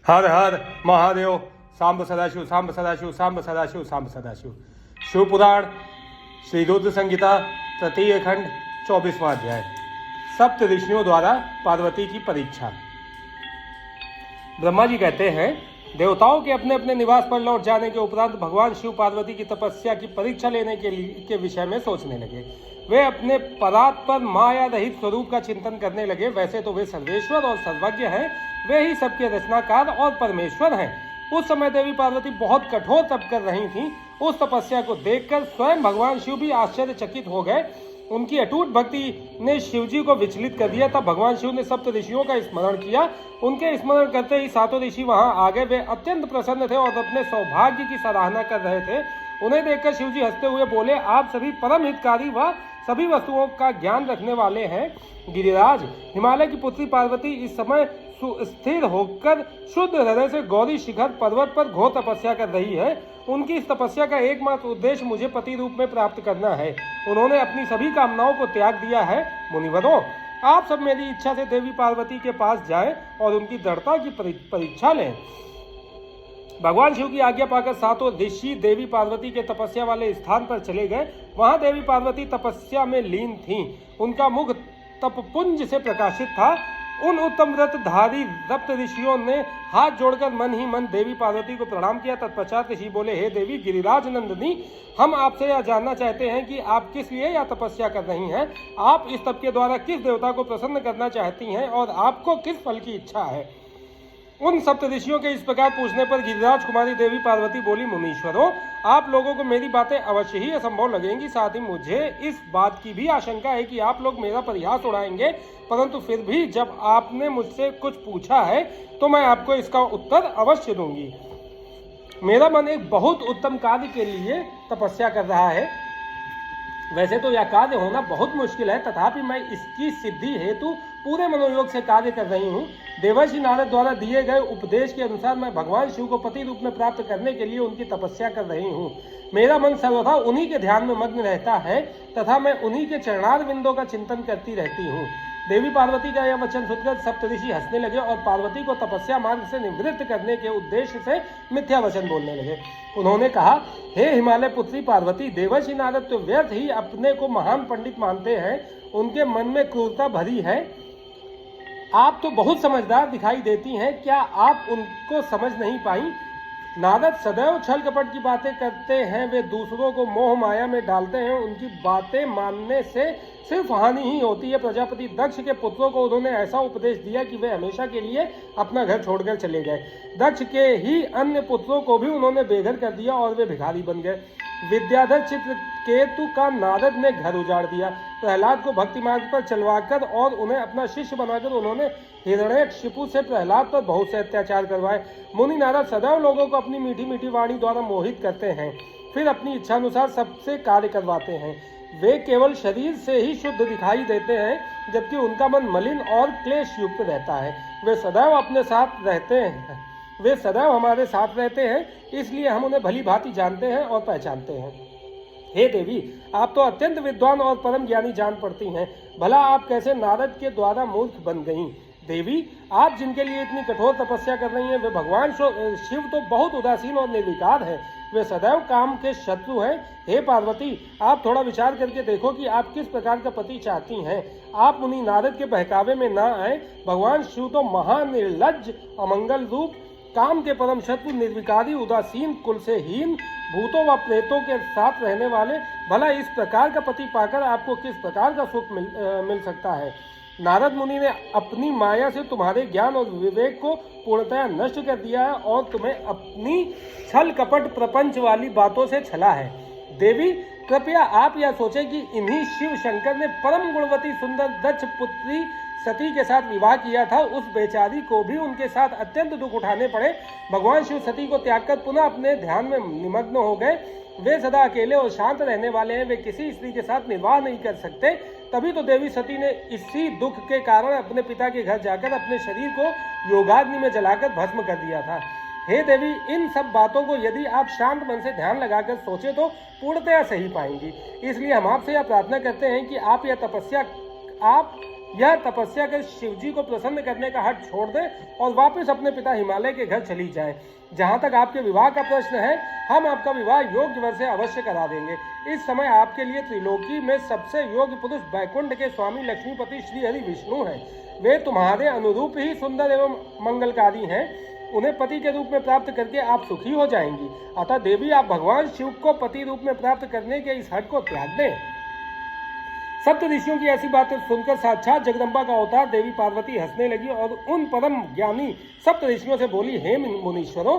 हर हर महादेव। सांब सदाशिव, सांब सदाशिव, सांब सदाशिव, सांब सदाशिव। शिव पुराण श्री रुद्र संहिता तृतीय खंड 24वां अध्याय। सप्त ऋषियों द्वारा पार्वती की परीक्षा। ब्रह्मा जी कहते हैं, देवताओं के अपने अपने निवास पर लौट जाने के उपरांत भगवान शिव पार्वती की तपस्या की परीक्षा लेने के विषय में सोचने लगे। वे अपने परात्पर माया रहित स्वरूप का चिंतन करने लगे। वैसे तो वे सर्वेश्वर और सर्वज्ञ हैं, वे ही सबके रचनाकार और परमेश्वर हैं। उस समय देवी पार्वती बहुत कठोर तप कर रही थीं। उस तपस्या को देखकर स्वयं भगवान शिव भी आश्चर्यचकित हो गए। उनकी अटूट भक्ति ने शिवजी को विचलित कर दिया। तब भगवान शिव ने सप्त ऋषियों का स्मरण किया। उनके स्मरण करते ही सातों ऋषि वहां आ गए। वे अत्यंत प्रसन्न थे और अपने सौभाग्य की सराहना कर रहे थे। उन्हें देखकर शिवजी हंसते हुए बोले, आप सभी परम हितकारी व सभी वस्तुओं का ज्ञान रखने वाले हैं। गिरिराज, हिमालय की पुत्री पार्वती इस समय सुस्थिर होकर शुद्ध हृदय से गौरी शिखर पर्वत पर घोर तपस्या कर रही है। उनकी इस तपस्या का एकमात्र उद्देश्य मुझे पति रूप में प्राप्त करना है। उन्होंने अपनी सभी कामनाओं को त्याग दिया है। मुनिवरों, आप सब मेरी इच्छा से देवी पार्वती के पास जाएं और उनकी दृढ़ता की परीक्षा लें। भगवान शिव की आज्ञा पाकर सातों ऋषि देवी पार्वती के तपस्या वाले स्थान पर चले गए। वहां देवी पार्वती तपस्या में लीन थीं। उनका मुख तपपुंज से प्रकाशित था। उन उत्तम व्रतधारी सप्त ऋषियों ने हाथ जोड़कर मन ही मन देवी पार्वती को प्रणाम किया। तत्पश्चात ऋषि बोले, हे देवी गिरिराज नंदिनी, हम आपसे यह जानना चाहते हैं कि आप किस लिए यह तपस्या कर रही हैं। आप इस तप के द्वारा किस देवता को प्रसन्न करना चाहती हैं और आपको किस फल की इच्छा है। उन सप्त ऋषियों के इस प्रकार पूछने पर गिरिराज कुमारी देवी पार्वती बोली, मुनीश्वरों, आप लोगों को मेरी बातें अवश्य ही असंभव लगेंगी। साथ ही मुझे इस बात की भी आशंका है कि आप लोग मेरा परिहास उड़ाएंगे, परंतु फिर भी जब आपने मुझसे कुछ पूछा है तो मैं आपको इसका उत्तर अवश्य दूंगी। मेरा मन एक बहुत उत्तम कार्य के लिए तपस्या कर रहा है। वैसे तो यह कार्य होना बहुत मुश्किल है, तथापि मैं इसकी सिद्धि हेतु पूरे मनोयोग से कार्य कर रही हूँ। देवर्षि नारद द्वारा दिए गए उपदेश के अनुसार मैं भगवान शिव को पति रूप में प्राप्त करने के लिए उनकी तपस्या कर रही हूँ। मेरा मन सर्वथा उन्हीं के ध्यान में मग्न रहता है तथा मैं उन्हीं के चरणार बिंदों का चिंतन करती रहती हूँ। देवी पार्वती का यह वचन सुनकर सप्तऋषि हंसने लगे और पार्वती को तपस्या मार्ग से निवृत्त करने के उद्देश्य से मिथ्या वचन बोलने लगे। उन्होंने कहा, हे हिमालय पुत्री पार्वती, देवर्षि नारद तो व्यर्थ ही अपने को महान पंडित मानते हैं। उनके मन में क्रूरता भरी है। आप तो बहुत समझदार दिखाई देती हैं, क्या आप उनको समझ नहीं पाई। नारद सदैव छल कपट की बातें करते हैं। वे दूसरों को मोह माया में डालते हैं। उनकी बातें मानने से सिर्फ हानि ही होती है। प्रजापति दक्ष के पुत्रों को उन्होंने ऐसा उपदेश दिया कि वे हमेशा के लिए अपना घर छोड़कर चले गए। दक्ष के ही अन्य पुत्रों को भी उन्होंने बेघर कर दिया और वे भिखारी बन गए। विद्याधर चित्रकेतु का नारद ने घर उजाड़ दिया। प्रहलाद को भक्ति मार्ग पर चलवाकर और उन्हें अपना शिष्य बनाकर उन्होंने हिरण्यकशिपु से प्रहलाद पर बहुत से अत्याचार करवाए। मुनि नारद सदैव लोगों को अपनी मीठी मीठी वाणी द्वारा मोहित करते हैं, फिर अपनी इच्छा अनुसार सबसे कार्य करवाते हैं। वे केवल शरीर से ही शुद्ध दिखाई देते हैं, जबकि उनका मन मलिन और क्लेश युक्त रहता है। वे सदैव अपने साथ रहते हैं। वे सदैव हमारे साथ रहते हैं, इसलिए हम उन्हें भली भांति जानते हैं और पहचानते हैं। हे देवी, आप तो अत्यंत विद्वान और परम ज्ञानी जान पड़ती हैं। भला आप कैसे नारद के द्वारा मूर्ख बन गईं। देवी, आप जिनके लिए इतनी कठोर तपस्या कर रही हैं, वे भगवान शिव तो बहुत उदासीन और निर्विकार हैं। वे सदैव काम के शत्रु हैं। हे पार्वती, आप थोड़ा विचार करके देखो कि आप किस प्रकार का पति चाहती हैं। आप मुनि नारद के बहकावे में ना आए। भगवान शिव तो महानिर्लज्ज, अमंगल रूप, काम के परम शत्रु, निर्विकारी, उदासीन, कुल से हीन, भूतों व प्रेतों के साथ रहने वाले। भला इस प्रकार का पति पाकर आपको किस प्रकार का सुख मिल सकता है। नारद मुनि ने अपनी माया से तुम्हारे ज्ञान और विवेक को पूर्णतया नष्ट कर दिया है और तुम्हें अपनी छल कपट प्रपंच वाली बातों से छला है। देवी, कृपया आप यह सोचें कि इन्हीं शिव शंकर ने परम गुणवती सुंदर दक्ष पुत्री सती के साथ विवाह किया था। उस बेचारी को भी उनके साथ अत्यंत दुख उठाने पड़े। भगवान शिव सती को त्याग कर पुनः अपने ध्यान में निमग्न हो गए। वे सदा अकेले और शांत रहने वाले हैं। वे किसी स्त्री के साथ निर्वाह नहीं कर सकते। तभी तो देवी सती ने इसी दुख के कारण अपने पिता के घर जाकर अपने शरीर को योगाग्नि में जलाकर भस्म कर दिया था। हे देवी, इन सब बातों को यदि आप शांत मन से ध्यान लगाकर सोचे तो पूर्णतया सही पाएंगी। इसलिए हम आपसे यह प्रार्थना करते हैं कि आप यह तपस्या आप यह तपस्या कर शिवजी को प्रसन्न करने का हठ छोड़ दें और वापस अपने पिता हिमालय के घर चली जाएं। जहां तक आपके विवाह का प्रश्न है, हम आपका विवाह योग्य वर से अवश्य करा देंगे। इस समय आपके लिए त्रिलोकी में सबसे योग्य पुरुष बैकुंठ के स्वामी लक्ष्मीपति श्री हरि विष्णु हैं। वे तुम्हारे अनुरूप ही सुंदर एवं मंगलकारी हैं। उन्हें पति के रूप में प्राप्त करके आप सुखी हो जाएंगी। अतः देवी, आप भगवान शिव को पति रूप में प्राप्त करने के इस हठ को त्याग दें। सप्त ऋषियों की ऐसी बातें सुनकर साक्षात जगदम्बा का अवतार देवी पार्वती हंसने लगी और उन परम ज्ञानी सप्त ऋषियों से बोली, हे मुनीश्वरों,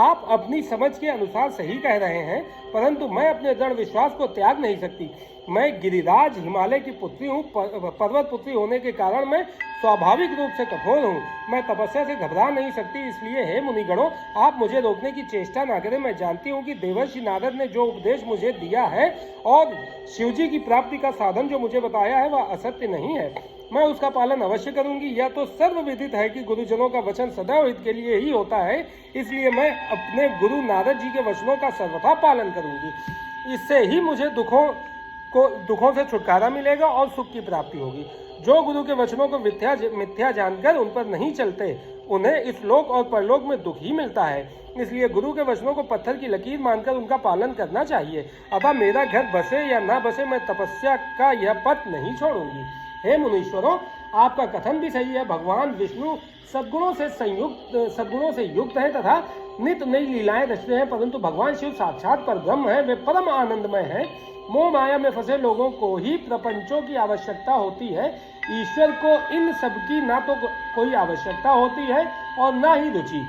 आप अपनी समझ के अनुसार सही कह रहे हैं, परंतु मैं अपने दृढ़ विश्वास को त्याग नहीं सकती। मैं गिरिराज हिमालय की पुत्री हूँ। पर्वत पुत्री होने के कारण मैं स्वाभाविक रूप से कठोर हूँ। मैं तपस्या से घबरा नहीं सकती। इसलिए हे मुनिगणों, आप मुझे रोकने की चेष्टा न करें। मैं जानती हूँ कि देवर्षि नारद ने जो उपदेश मुझे दिया है और शिवजी की प्राप्ति का साधन जो मुझे बताया है, वह असत्य नहीं है। मैं उसका पालन अवश्य करूंगी। यह तो सर्वविदित है कि गुरुजनों का वचन सदैव हित के लिए ही होता है। इसलिए मैं अपने गुरु नारद जी के वचनों का सर्वथा पालन करूंगी। इससे ही मुझे दुखों से छुटकारा मिलेगा और सुख की प्राप्ति होगी। जो गुरु के वचनों को मिथ्या जानकर उन पर नहीं चलते, उन्हें इस लोक और परलोक में दुख ही मिलता है। इसलिए गुरु के वचनों को पत्थर की लकीर मानकर उनका पालन करना चाहिए। अतः मेरा घर बसे या ना बसे, मैं तपस्या का यह पथ नहीं छोड़ूंगी। हे मुनीश्वरों, आपका कथन भी सही है। भगवान विष्णु सद्गुणों से युक्त है तथा नित नई लीलाएं रचते हैं, परंतु भगवान शिव साक्षात परब्रह्म है। वे परम आनंदमय है। मोह माया में फंसे लोगों को ही प्रपंचों की आवश्यकता होती है। ईश्वर को इन सब की ना तो कोई आवश्यकता होती है और ना ही रुचि।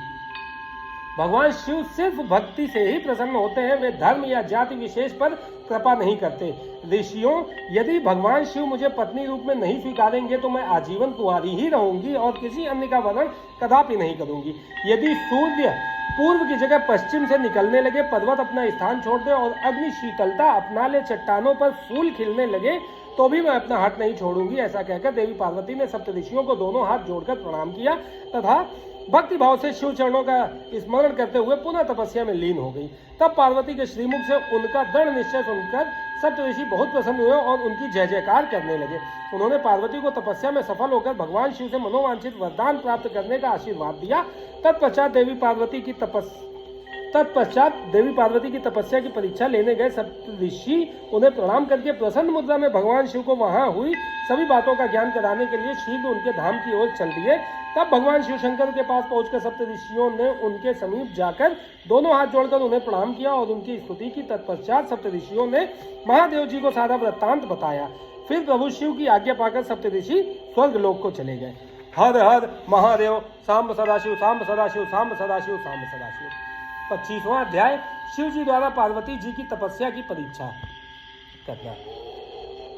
भगवान शिव सिर्फ भक्ति से ही प्रसन्न होते हैं। वे धर्म या जाति विशेष पर कृपा नहीं करते। ऋषियों, यदि भगवान शिव मुझे पत्नी रूप में नहीं स्वीकारेंगे तो मैं आजीवन कुंवारी ही रहूंगी और किसी अन्य का वर्ण कदापि नहीं करूंगी। यदि सूर्य पूर्व की जगह पश्चिम से निकलने लगे, पर्वत अपना स्थान छोड़ दे और अग्नि शीतलता अपना ले, चट्टानों पर फूल खिलने लगे, तो भी मैं अपना हाथ नहीं छोड़ूंगी। ऐसा कहकर देवी पार्वती ने सप्त ऋषियों को दोनों हाथ जोड़कर प्रणाम किया तथा भक्ति भाव से शिव चरणों का स्मरण करते हुए पुनः तपस्या में लीन हो गई। तब पार्वती के श्रीमुख से उनका दृढ़ निश्चय सुनकर सप्त ऋषि बहुत प्रसन्न हुए और उनकी जय जयकार करने लगे। उन्होंने पार्वती को तपस्या में सफल होकर भगवान शिव से मनोवांछित वरदान प्राप्त करने का आशीर्वाद दिया। तत्पश्चात देवी पार्वती की तपस्या की परीक्षा लेने गए सप्त ऋषि उन्हें प्रणाम करके प्रसन्न मुद्रा में भगवान शिव को वहां हुई सभी बातों का ज्ञान कराने के लिए शीघ्र उनके धाम की ओर चल दिए। तब भगवान शिव शंकर के पास पहुंचकर सप्त ऋषियों ने उनके समीप जाकर दोनों हाथ जोड़कर उन्हें प्रणाम किया और उनकी स्तुति की। तत्पश्चात सप्त ऋषियों ने महादेव जी को सारा वृत्तांत बताया। फिर प्रभु शिव की आज्ञा पाकर सप्त ऋषि स्वर्ग लोक को चले गए। हर हर महादेव। सांब सदाशिव, सांब सदाशिव, सांब सदाशिव, सांब सदाशिव। 25वां अध्याय, शिव जी द्वारा पार्वती जी की तपस्या की परीक्षा करना।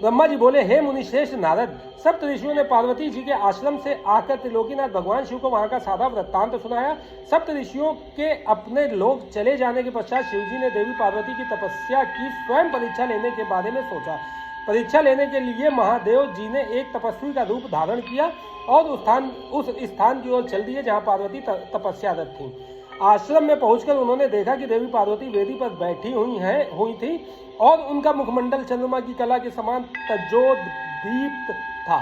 ब्रह्मा जी बोले, हे मुनिश्रेष्ठ नारद, सप्त ऋषियों ने पार्वती जी के आश्रम से आकर त्रिलोकीनाथ भगवान शिव को वहां का सादा वृत्तांत सुनाया। सप्त ऋषियों के अपने लोग चले जाने के पश्चात शिव जी ने देवी पार्वती की तपस्या की स्वयं परीक्षा लेने के बारे में सोचा। परीक्षा लेने के लिए महादेव जी ने एक तपस्वी का रूप धारण किया और उस स्थान की ओर चल दिए जहाँ पार्वती तपस्यारत थी। आश्रम में पहुंचकर उन्होंने देखा कि देवी पार्वती वेदी पर बैठी हुई थी और उनका मुखमंडल चंद्रमा की कला के समान तजोदीप्त था।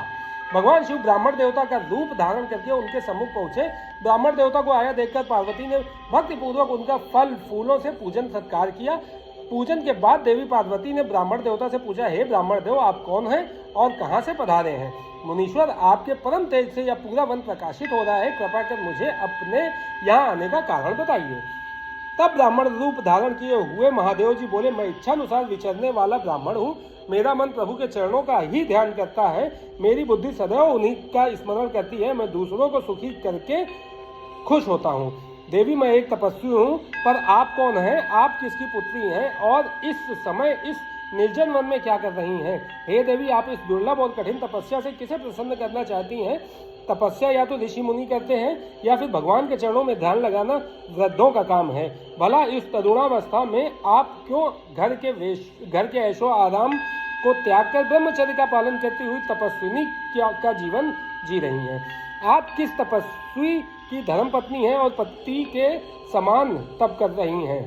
भगवान शिव ब्राह्मण देवता का रूप धारण करके उनके सम्मुख पहुंचे। ब्राह्मण देवता को आया देखकर पार्वती ने भक्तिपूर्वक उनका फल फूलों से पूजन सत्कार किया। पूजन के बाद देवी पार्वती ने ब्राह्मण देवता से पूछा, हे ब्राह्मण देव, आप कौन हैं और कहाँ से पधारे हैं? मुनीश्वर, आपके परम तेज से यह पूरा वन प्रकाशित हो रहा है। कृपा कर मुझे अपने यहाँ आने का कारण बताइए। तब ब्राह्मण रूप धारण किए हुए महादेव जी बोले, मैं इच्छानुसार विचरने वाला ब्राह्मण हूँ। मेरा मन प्रभु के चरणों का ही ध्यान करता है। मेरी बुद्धि सदैव उन्हीं का स्मरण करती है। मैं दूसरों को सुखी करके खुश होता हूँ। देवी, मैं एक तपस्वी हूँ, पर आप कौन हैं? आप किसकी पुत्री हैं और इस समय इस निर्जन वन में क्या कर रही हैं? हे देवी, आप इस दुर्लभ और कठिन तपस्या से किसे प्रसन्न करना चाहती हैं? तपस्या या तो ऋषि मुनि करते हैं या फिर भगवान के चरणों में ध्यान लगाना वृद्धों का काम है। भला इस तरुणावस्था में आप क्यों घर के ऐशो आराम को त्याग कर ब्रह्मचर्य का पालन करती हुई तपस्विनी का जीवन जी रही हैं? आप किस तपस्वी की धर्मपत्नी हैं और पति के समान तप कर रही हैं?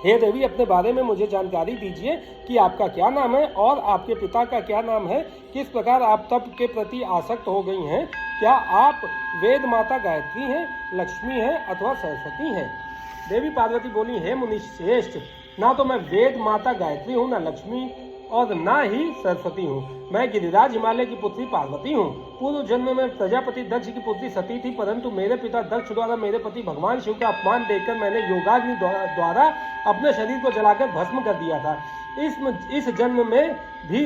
हे देवी, अपने बारे में मुझे जानकारी दीजिए कि आपका क्या नाम है और आपके पिता का क्या नाम है। किस प्रकार आप तप के प्रति आसक्त हो गई हैं। क्या आप वेद माता गायत्री हैं, लक्ष्मी हैं अथवा सरस्वती हैं। देवी पार्वती बोली, हे मुनि श्रेष्ठ, ना तो मैं वेद माता गायत्री हूँ, ना लक्ष्मी और ना ही सरस्वती हूँ। मैं गिरिराज हिमालय की पुत्री पार्वती हूँ। पूर्व जन्म में प्रजापति दक्ष की पुत्री सती थी, परंतु मेरे पिता दक्ष द्वारा मेरे पति भगवान शिव का अपमान देखकर मैंने योगाग्नि द्वारा अपने शरीर को जलाकर भस्म कर दिया था। इस जन्म में भी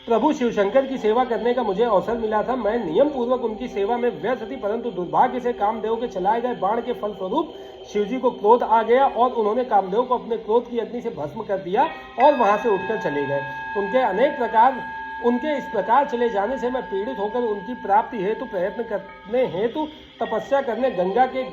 प्रभु शिवशंकर की सेवा करने का मुझे अवसर मिला था। मैं नियम पूर्वक उनकी सेवा में व्यस्त थी, परंतु दुर्भाग्य से कामदेव के चलाए गए बाण के फलस्वरूप शिवजी को क्रोध आ गया और उन्होंने कामदेव को अपने क्रोध की अग्नि से भस्म कर दिया और वहां से उठकर चले गए। उनके इस प्रकार चले जाने से मैं पीड़ित होकर उनकी प्राप्ति हेतु प्रयत्न करने हेतु तपस्या करने गंगा के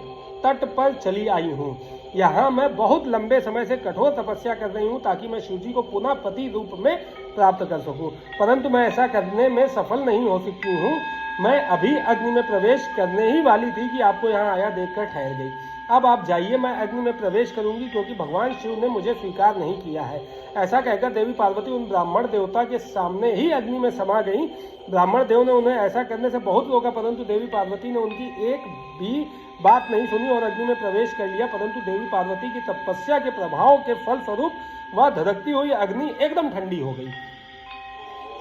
तट पर चली आई हूँ। यहाँ मैं बहुत लंबे समय से कठोर तपस्या कर रही हूँ ताकि मैं शिवजी को पुनः पति रूप में प्राप्त कर सकूं, परंतु मैं ऐसा करने में सफल नहीं हो सकती हूँ। मैं अभी अग्नि में प्रवेश करने ही वाली थी कि आपको यहाँ आया देखकर ठहर गई। अब आप जाइए, मैं अग्नि में प्रवेश करूंगी क्योंकि भगवान शिव ने मुझे स्वीकार नहीं किया है। ऐसा कहकर देवी पार्वती उन ब्राह्मण देवता के सामने ही अग्नि में समा गई। ब्राह्मण देव ने उन्हें ऐसा करने से बहुत रोका, परंतु देवी पार्वती ने उनकी एक भी बात नहीं सुनी और अग्नि में प्रवेश कर लिया। परंतु देवी पार्वती की तपस्या के प्रभाव के फल स्वरूप वह धधकती हुई अग्नि एकदम ठंडी हो गई।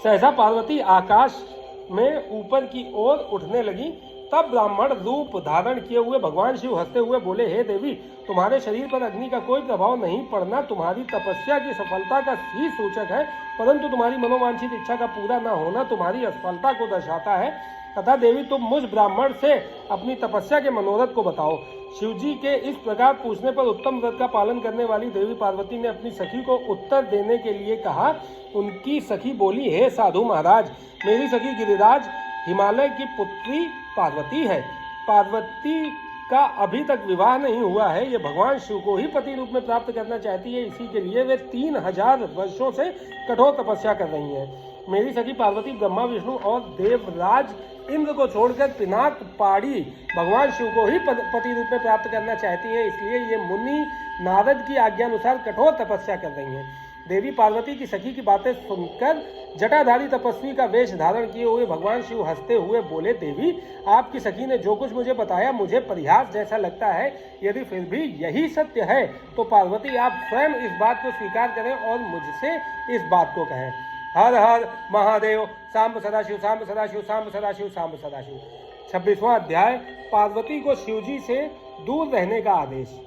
सहसा पार्वती आकाश में ऊपर की ओर उठने लगी। तब ब्राह्मण रूप धारण किए हुए भगवान शिव हंसते हुए बोले, हे देवी, तुम्हारे शरीर पर अग्नि का कोई प्रभाव नहीं पड़ना तुम्हारी तपस्या की सफलता का ही सूचक है, परंतु तुम्हारी मनोवांछित इच्छा का पूरा न होना तुम्हारी असफलता को दर्शाता है। तथा देवी, तुम मुझ ब्राह्मण से अपनी तपस्या के मनोरथ को बताओ। शिवजी के इस प्रकार पूछने पर उत्तम व्रत का पालन करने वाली देवी पार्वती ने अपनी सखी को उत्तर देने के लिए कहा। उनकी सखी बोली, हे साधु महाराज, मेरी सखी गिरिराज हिमालय की पुत्री पार्वती है। पार्वती का अभी तक विवाह नहीं हुआ है। ये भगवान शिव को ही पति रूप में प्राप्त करना चाहती है, इसी के लिए वे 3000 वर्षों से कठोर तपस्या कर रही हैं। मेरी सखी पार्वती ब्रह्मा, विष्णु और देवराज इंद्र को छोड़कर पिनाक पाड़ी भगवान शिव को ही पति रूप में प्राप्त करना चाहती है, इसलिए ये मुनि नारद की आज्ञा अनुसार कठोर तपस्या कर रही हैं। देवी पार्वती की सखी की बातें सुनकर जटाधारी तपस्वी का वेश धारण किए हुए भगवान शिव हंसते हुए बोले, देवी, आपकी सखी ने जो कुछ मुझे बताया मुझे परिहास जैसा लगता है। यदि फिर भी यही सत्य है तो पार्वती, आप स्वयं इस बात को स्वीकार करें और मुझसे इस बात को कहें। हर हर महादेव। सांब सदाशिव, सांब सदाशिव, सांब सदाशिव, सांब सदाशिव। 26वां अध्याय, पार्वती को शिवजी से दूर रहने का आदेश।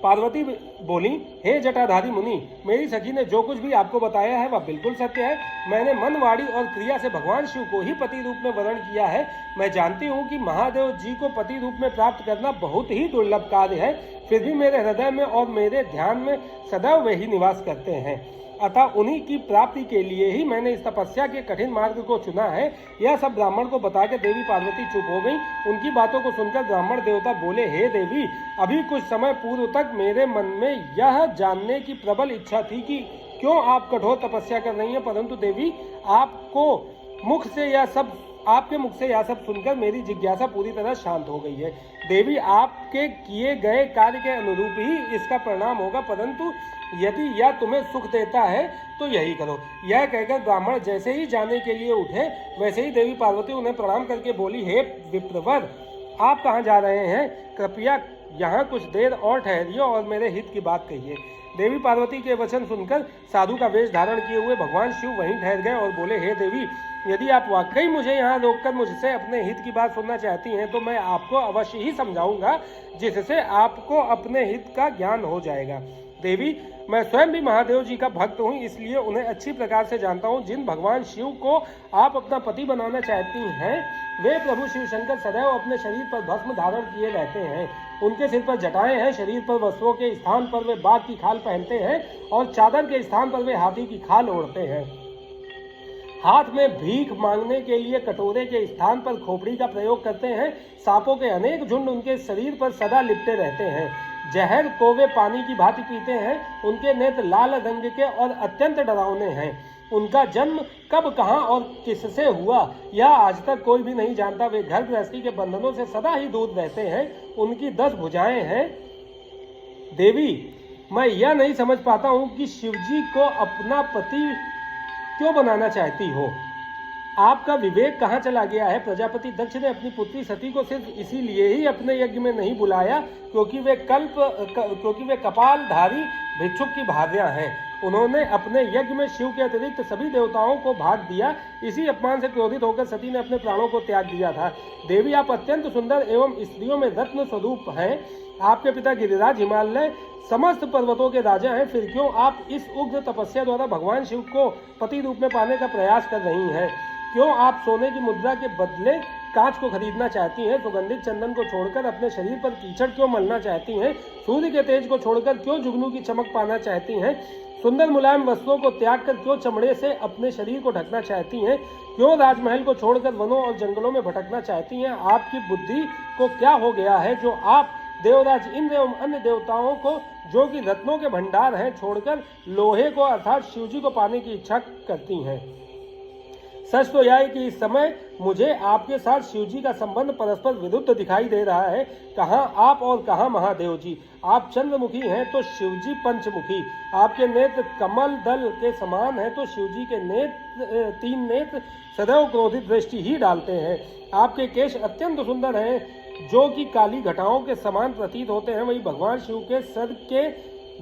पार्वती बोली, हे जटाधारी मुनि, मेरी सखी ने जो कुछ भी आपको बताया है वह बिल्कुल सत्य है। मैंने मन, वाणी और क्रिया से भगवान शिव को ही पति रूप में वर्ण किया है। मैं जानती हूँ कि महादेव जी को पति रूप में प्राप्त करना बहुत ही दुर्लभ कार्य है, फिर भी मेरे हृदय में और मेरे ध्यान में सदैव वे ही निवास करते हैं। अतः उन्हीं की प्राप्ति के लिए ही मैंने इस तपस्या के कठिन मार्ग को चुना है। यह सब ब्राह्मण को बताकर देवी पार्वती चुप हो गई। उनकी बातों को सुनकर ब्राह्मण देवता बोले, हे देवी, अभी कुछ समय पूर्व तक मेरे मन में यह जानने की प्रबल इच्छा थी कि क्यों आप कठोर तपस्या कर रही हैं, परंतु देवी, आपके मुख से यह सब सुनकर मेरी जिज्ञासा पूरी तरह शांत हो गई है। देवी, आपके किए गए कार्य के अनुरूप ही इसका परिणाम होगा, परंतु यदि यह तुम्हें सुख देता है तो यही करो। यह कहकर ब्राह्मण जैसे ही जाने के लिए उठे, वैसे ही देवी पार्वती उन्हें प्रणाम करके बोली, हे विप्रवर, आप कहाँ जा रहे हैं? कृपया यहाँ कुछ देर और ठहरिए और मेरे हित की बात कहिए। देवी पार्वती के वचन सुनकर साधु का वेश धारण किए हुए भगवान शिव वहीं ठहर गए और बोले, हे देवी, यदि आप वाकई मुझे यहाँ रोककर मुझसे अपने हित की बात सुनना चाहती हैं तो मैं आपको अवश्य ही समझाऊंगा, जिससे आपको अपने हित का ज्ञान हो जाएगा। देवी, मैं स्वयं भी महादेव जी का भक्त हूँ, इसलिए उन्हें अच्छी प्रकार से जानता हूँ। जिन भगवान शिव को आप अपना पति बनाना चाहती हैं, वे प्रभु शिव शंकर सदैव अपने शरीर पर भस्म धारण किए रहते हैं। उनके सिर पर जटाएं हैं, शरीर पर वस्त्रों के स्थान पर वे बाघ की खाल पहनते हैं और चादर के स्थान पर वे हाथी की खाल ओढ़ते हैं। हाथ में भीख मांगने के लिए कटोरे के स्थान पर खोपड़ी का प्रयोग करते हैं। सांपों के अनेक झुंड उनके शरीर पर सदा लिपटे रहते हैं। जहर को वे पानी की भांति पीते हैं। उनके नेत्र लाल रंग के और अत्यंत डरावने हैं। उनका जन्म कब, कहाँ और किससे हुआ, यह आज तक कोई भी नहीं जानता। वे घर गृहस्थी के बंधनों से सदा ही दूर रहते हैं। उनकी 10 भुजाएं हैं। देवी, मैं यह नहीं समझ पाता हूँ कि शिवजी को अपना पति क्यों बनाना चाहती हो। आपका विवेक कहाँ चला गया है। प्रजापति दक्ष ने अपनी पुत्री सती को सिर्फ इसीलिए ही अपने यज्ञ में नहीं बुलाया क्योंकि वे कपालधारी भिक्षुक की भार्या हैं। उन्होंने अपने यज्ञ में शिव के अतिरिक्त सभी देवताओं को भाग दिया। इसी अपमान से क्रोधित होकर सती ने अपने प्राणों को त्याग दिया था। देवी, आप अत्यंत सुंदर एवं स्त्रियों में रत्न स्वरूप हैं। आपके पिता गिरिराज हिमालय समस्त पर्वतों के राजा हैं। फिर क्यों आप इस उग्र तपस्या द्वारा भगवान शिव को पति रूप में पाने का प्रयास कर रही हैं। क्यों आप सोने की मुद्रा के बदले कांच को खरीदना चाहती हैं। सुगंधित चंदन को छोड़कर अपने शरीर पर कीचड़ क्यों मलना चाहती हैं। सूर्य के तेज को छोड़कर क्यों जुगनू की चमक पाना चाहती हैं। सुंदर मुलायम वस्त्रों को त्याग कर क्यों चमड़े से अपने शरीर को ढकना चाहती हैं। क्यों राजमहल को छोड़कर वनों और जंगलों में भटकना चाहती हैं। आपकी बुद्धि को क्या हो गया है जो आप देवराज इंद्र एवं अन्य देवताओं को, जो कि रत्नों के भंडार हैं, छोड़कर लोहे को अर्थात शिवजी को पाने की इच्छा करती हैं। सच तो यह है कि इस समय मुझे आपके साथ शिवजी का संबंध परस्पर विरुद्ध दिखाई दे रहा है। कहाँ आप और कहाँ महादेव जी। आप चंद्रमुखी हैं तो शिवजी पंचमुखी। आपके नेत्र कमल दल के समान हैं तो शिवजी के तीन नेत्र सदैव क्रोधित दृष्टि ही डालते हैं। आपके केश अत्यंत सुंदर हैं जो कि काली घटाओं के समान प्रतीत होते हैं। वही भगवान शिव के सर के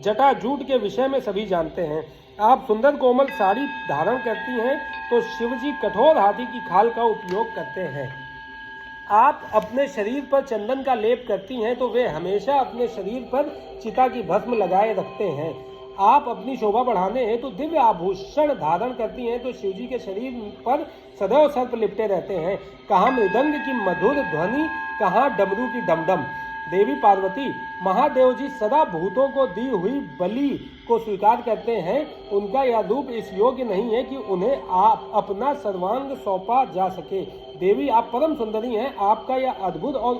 जटाजूट के विषय में सभी जानते हैं। आप सुंदर कोमल साड़ी धारण करती हैं तो शिवजी कठोर हाथी की खाल का उपयोग करते हैं। आप अपने शरीर पर चंदन का लेप करती हैं तो वे हमेशा अपने शरीर पर चिता की भस्म लगाए रखते हैं। आप अपनी शोभा बढ़ाने हैं तो दिव्य आभूषण धारण करती हैं तो शिवजी के शरीर पर सदैव सर्प लिपटे रहते हैं। कहाँ मृदंग की मधुर ध्वनि, कहाँ डमरू की डमडम। देवी पार्वती, महादेव जी सदा भूतों को दी हुई बलि को स्वीकार करते हैं। उनका यह रूप इस योग्य नहीं है कि उन्हें आप अपना सर्वांग सौंपा जा सके। देवी, आप परम सुंदरी हैं। आपका यह अद्भुत और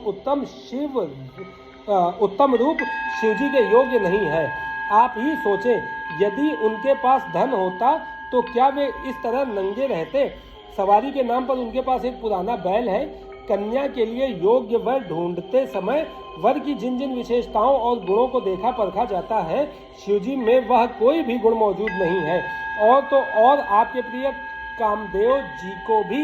उत्तम रूप शिवजी के योग्य नहीं है। आप ही सोचें, यदि उनके पास धन होता तो क्या वे इस तरह नंगे रहते। सवारी के नाम पर उनके पास एक पुराना बैल है। कन्या के लिए योग्य वर ढूंढते समय वर की जिन जिन विशेषताओं और गुणों को देखा परखा जाता है, शिवजी में वह कोई भी गुण मौजूद नहीं है। और तो और आपके प्रिय कामदेव जी को भी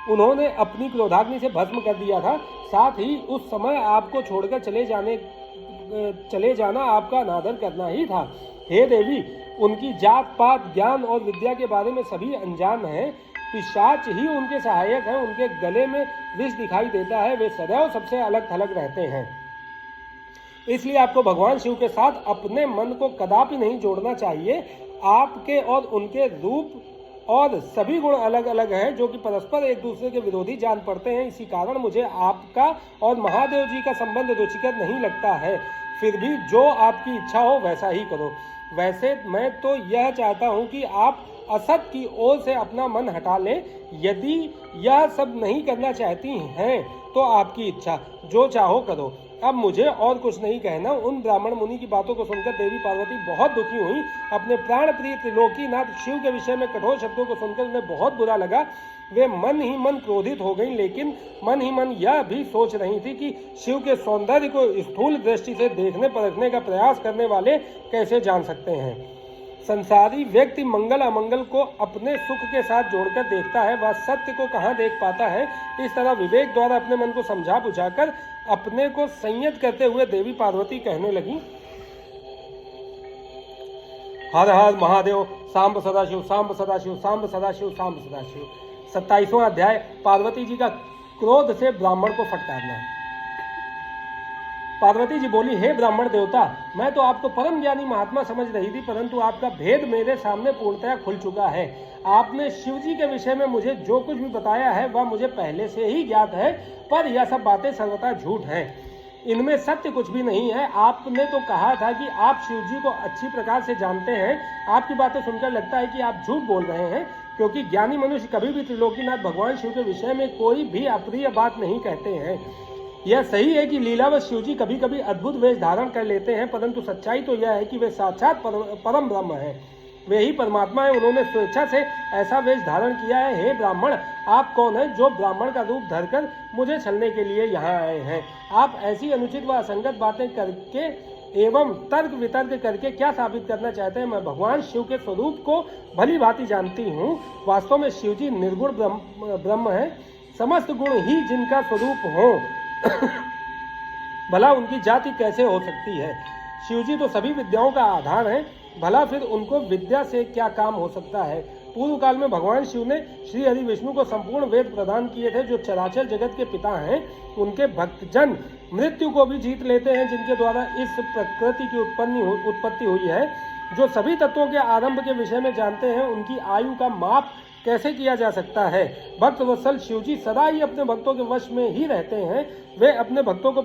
उन्होंने अपनी क्रोधाग्नि से भस्म कर दिया था। साथ ही उस समय आपको छोड़कर चले जाना आपका अनादर करना ही था। हे देवी, उनकी जात पात, ज्ञान और विद्या के बारे में सभी अनजान हैं। पिशाच ही उनके सहायक हैं। उनके गले में विष दिखाई देता है। वे सदैव सबसे अलग थलग रहते हैं। इसलिए आपको भगवान शिव के साथ अपने मन को कदापि नहीं जोड़ना चाहिए। आपके और उनके रूप और सभी गुण अलग अलग हैं जो कि परस्पर एक दूसरे के विरोधी जान पड़ते हैं। इसी कारण मुझे आपका और महादेव जी का संबंध रुचिकर नहीं लगता है। फिर भी जो आपकी इच्छा हो वैसा ही करो। वैसे मैं तो यह चाहता हूँ कि आप असत की ओर से अपना मन हटा लें। यदि यह सब नहीं करना चाहती हैं तो आपकी इच्छा, जो चाहो करो। अब मुझे और कुछ नहीं कहना। उन ब्राह्मण मुनि की बातों को सुनकर देवी पार्वती बहुत दुखी हुई। अपने प्राण प्रिय त्रिलोकीनाथ शिव के विषय में कठोर शब्दों को सुनकर उन्हें बहुत बुरा लगा। वे मन ही मन क्रोधित हो गईं, लेकिन मन ही मन यह भी सोच रही थी कि शिव के सौंदर्य को स्थूल दृष्टि से देखने परखने का प्रयास करने वाले कैसे जान सकते हैं। संसारी व्यक्ति मंगल अमंगल को अपने सुख के साथ जोड़कर देखता है, वह सत्य को कहाँ देख पाता है। इस तरह विवेक द्वारा अपने मन को समझा बुझाकर अपने को संयत करते हुए देवी पार्वती कहने लगी, हर हर महादेव, सांब सदाशिव, सांब सदाशिव, सांब सदाशिव, सांब सदाशिव। 27वां अध्याय, पार्वती जी का क्रोध से ब्राह्मण को फटकारना। पार्वती जी बोली, हे ब्राह्मण देवता, मैं तो आपको परम ज्ञानी महात्मा समझ रही थी, परंतु आपका भेद मेरे सामने पूर्णतया खुल चुका है। आपने शिवजी के विषय में मुझे जो कुछ भी बताया है वह मुझे पहले से ही ज्ञात है, पर यह सब बातें सर्वथा झूठ हैं। इनमें सत्य कुछ भी नहीं है। आपने तो कहा था कि आप शिवजी को अच्छी प्रकार से जानते हैं। आपकी बातें सुनकर लगता है कि आप झूठ बोल रहे हैं, क्योंकि ज्ञानी मनुष्य कभी भी त्रिलोकीनाथ भगवान शिव के विषय में कोई भी अप्रिय बात नहीं कहते हैं। यह सही है कि लीलावश शिवजी कभी कभी अद्भुत वेश धारण कर लेते हैं, परंतु सच्चाई तो यह है कि वे साक्षात परम ब्रह्म हैं। वे ही परमात्मा है। उन्होंने स्वेच्छा से ऐसा वेश धारण किया है। हे ब्राह्मण, आप कौन हैं जो ब्राह्मण का रूप धरकर मुझे छलने के लिए यहाँ आए हैं? आप ऐसी अनुचित व असंगत बातें करके एवं तर्क वितर्क करके क्या साबित करना चाहते हैं? मैं भगवान शिव के स्वरूप को भली भांति जानती हूँ। वास्तव में शिव जी निर्गुण ब्रह्म है। समस्त गुण ही जिनका स्वरूप हो भला उनकी जाति कैसे हो सकती है? शिव जी तो सभी विद्याओं का आधार है, भला फिर उनको विद्या से क्या काम हो सकता है? पूर्व काल में भगवान शिव ने श्री हरि विष्णु को संपूर्ण वेद प्रदान किए थे, जो चराचर जगत के पिता हैं। उनके भक्तजन मृत्यु को भी जीत लेते हैं, जिनके द्वारा इस प्रकृति की उत्पत्ति हुई है। जो सभी तत्वों के आरंभ के विषय में जानते हैं, उनकी आयु का माप कैसे किया जा सकता है? भक्त वत्सल शिव जी सदा ही अपने भक्तों के वश में ही रहते हैं। वे अपने भक्तों को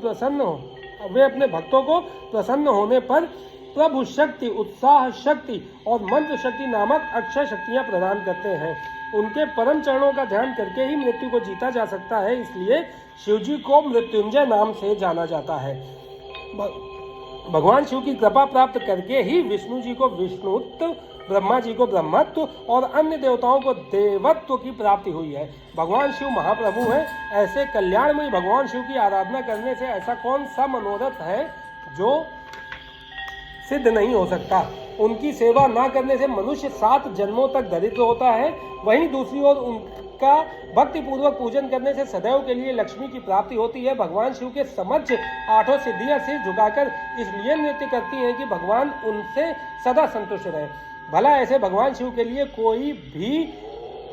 प्रसन्न होने पर प्रभु शक्ति, उत्साह शक्ति और मंत्र शक्ति नामक अक्षय शक्तियां प्रदान करते हैं। उनके परम चरणों का ध्यान करके ही मृत्यु को जीता जा सकता है, इसलिए शिव जी को मृत्युंजय नाम से जाना जाता है। भगवान शिव की कृपा प्राप्त करके ही विष्णु जी को विष्णुत्व, ब्रह्मा जी को ब्रह्मत्व और अन्य देवताओं को देवत्व की प्राप्ति हुई है। भगवान शिव महाप्रभु हैं। ऐसे कल्याणमयी भगवान शिव की आराधना करने से ऐसा कौन सा मनोरथ है जो सिद्ध नहीं हो सकता? उनकी सेवा न करने से मनुष्य 7 जन्मों तक दरिद्र होता है। वहीं दूसरी ओर उनका भक्ति पूर्वक पूजन करने से सदैव के लिए लक्ष्मी की प्राप्ति होती है। भगवान शिव के समक्ष 8 सिद्धियां सिर झुकाकर इसलिए नृत्य करती हैं कि भगवान उनसे सदा संतुष्ट रहे। भला ऐसे भगवान शिव के लिए कोई भी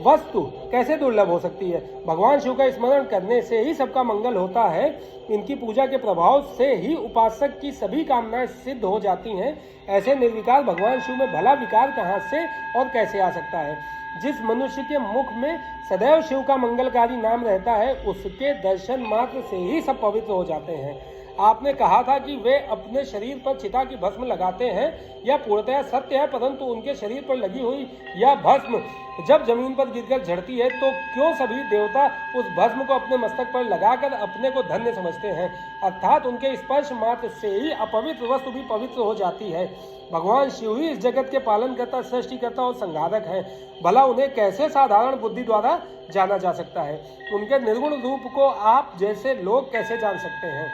वस्तु कैसे दुर्लभ हो सकती है? भगवान शिव का स्मरण करने से ही सबका मंगल होता है। इनकी पूजा के प्रभाव से ही उपासक की सभी कामनाएं सिद्ध हो जाती हैं। ऐसे निर्विकार भगवान शिव में भला विकार कहाँ से और कैसे आ सकता है? जिस मनुष्य के मुख में सदैव शिव का मंगलकारी नाम रहता है, उसके दर्शन मात्र से ही सब पवित्र हो जाते हैं। आपने कहा था कि वे अपने शरीर पर चिता की भस्म लगाते हैं। यह पूर्णतः सत्य है, परंतु उनके शरीर पर लगी हुई यह भस्म जब जमीन पर गिरकर झड़ती है, तो क्यों सभी देवता उस भस्म को अपने मस्तक पर लगाकर अपने को धन्य समझते हैं? अर्थात उनके स्पर्श मात्र से ही अपवित्र वस्तु भी पवित्र हो जाती है। भगवान शिव ही इस जगत के पालनकर्ता, सृष्टिकर्ता और संहारक हैं। भला उन्हें कैसे साधारण बुद्धि द्वारा जाना जा सकता है? उनके निर्गुण रूप को आप जैसे लोग कैसे जान सकते हैं?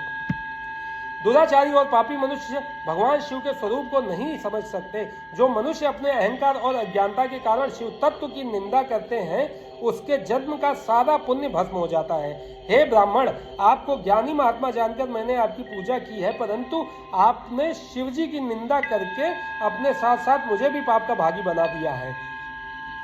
दुराचारी और पापी मनुष्य भगवान शिव के स्वरूप को नहीं समझ सकते। जो मनुष्य अपने अहंकार और अज्ञानता के कारण शिव तत्व की निंदा करते हैं, उसके जन्म का सारा पुण्य भस्म हो जाता है। हे ब्राह्मण, आपको ज्ञानी महात्मा जानकर मैंने आपकी पूजा की है, परंतु आपने शिव जी की निंदा करके अपने साथ साथ मुझे भी पाप का भागी बना दिया है।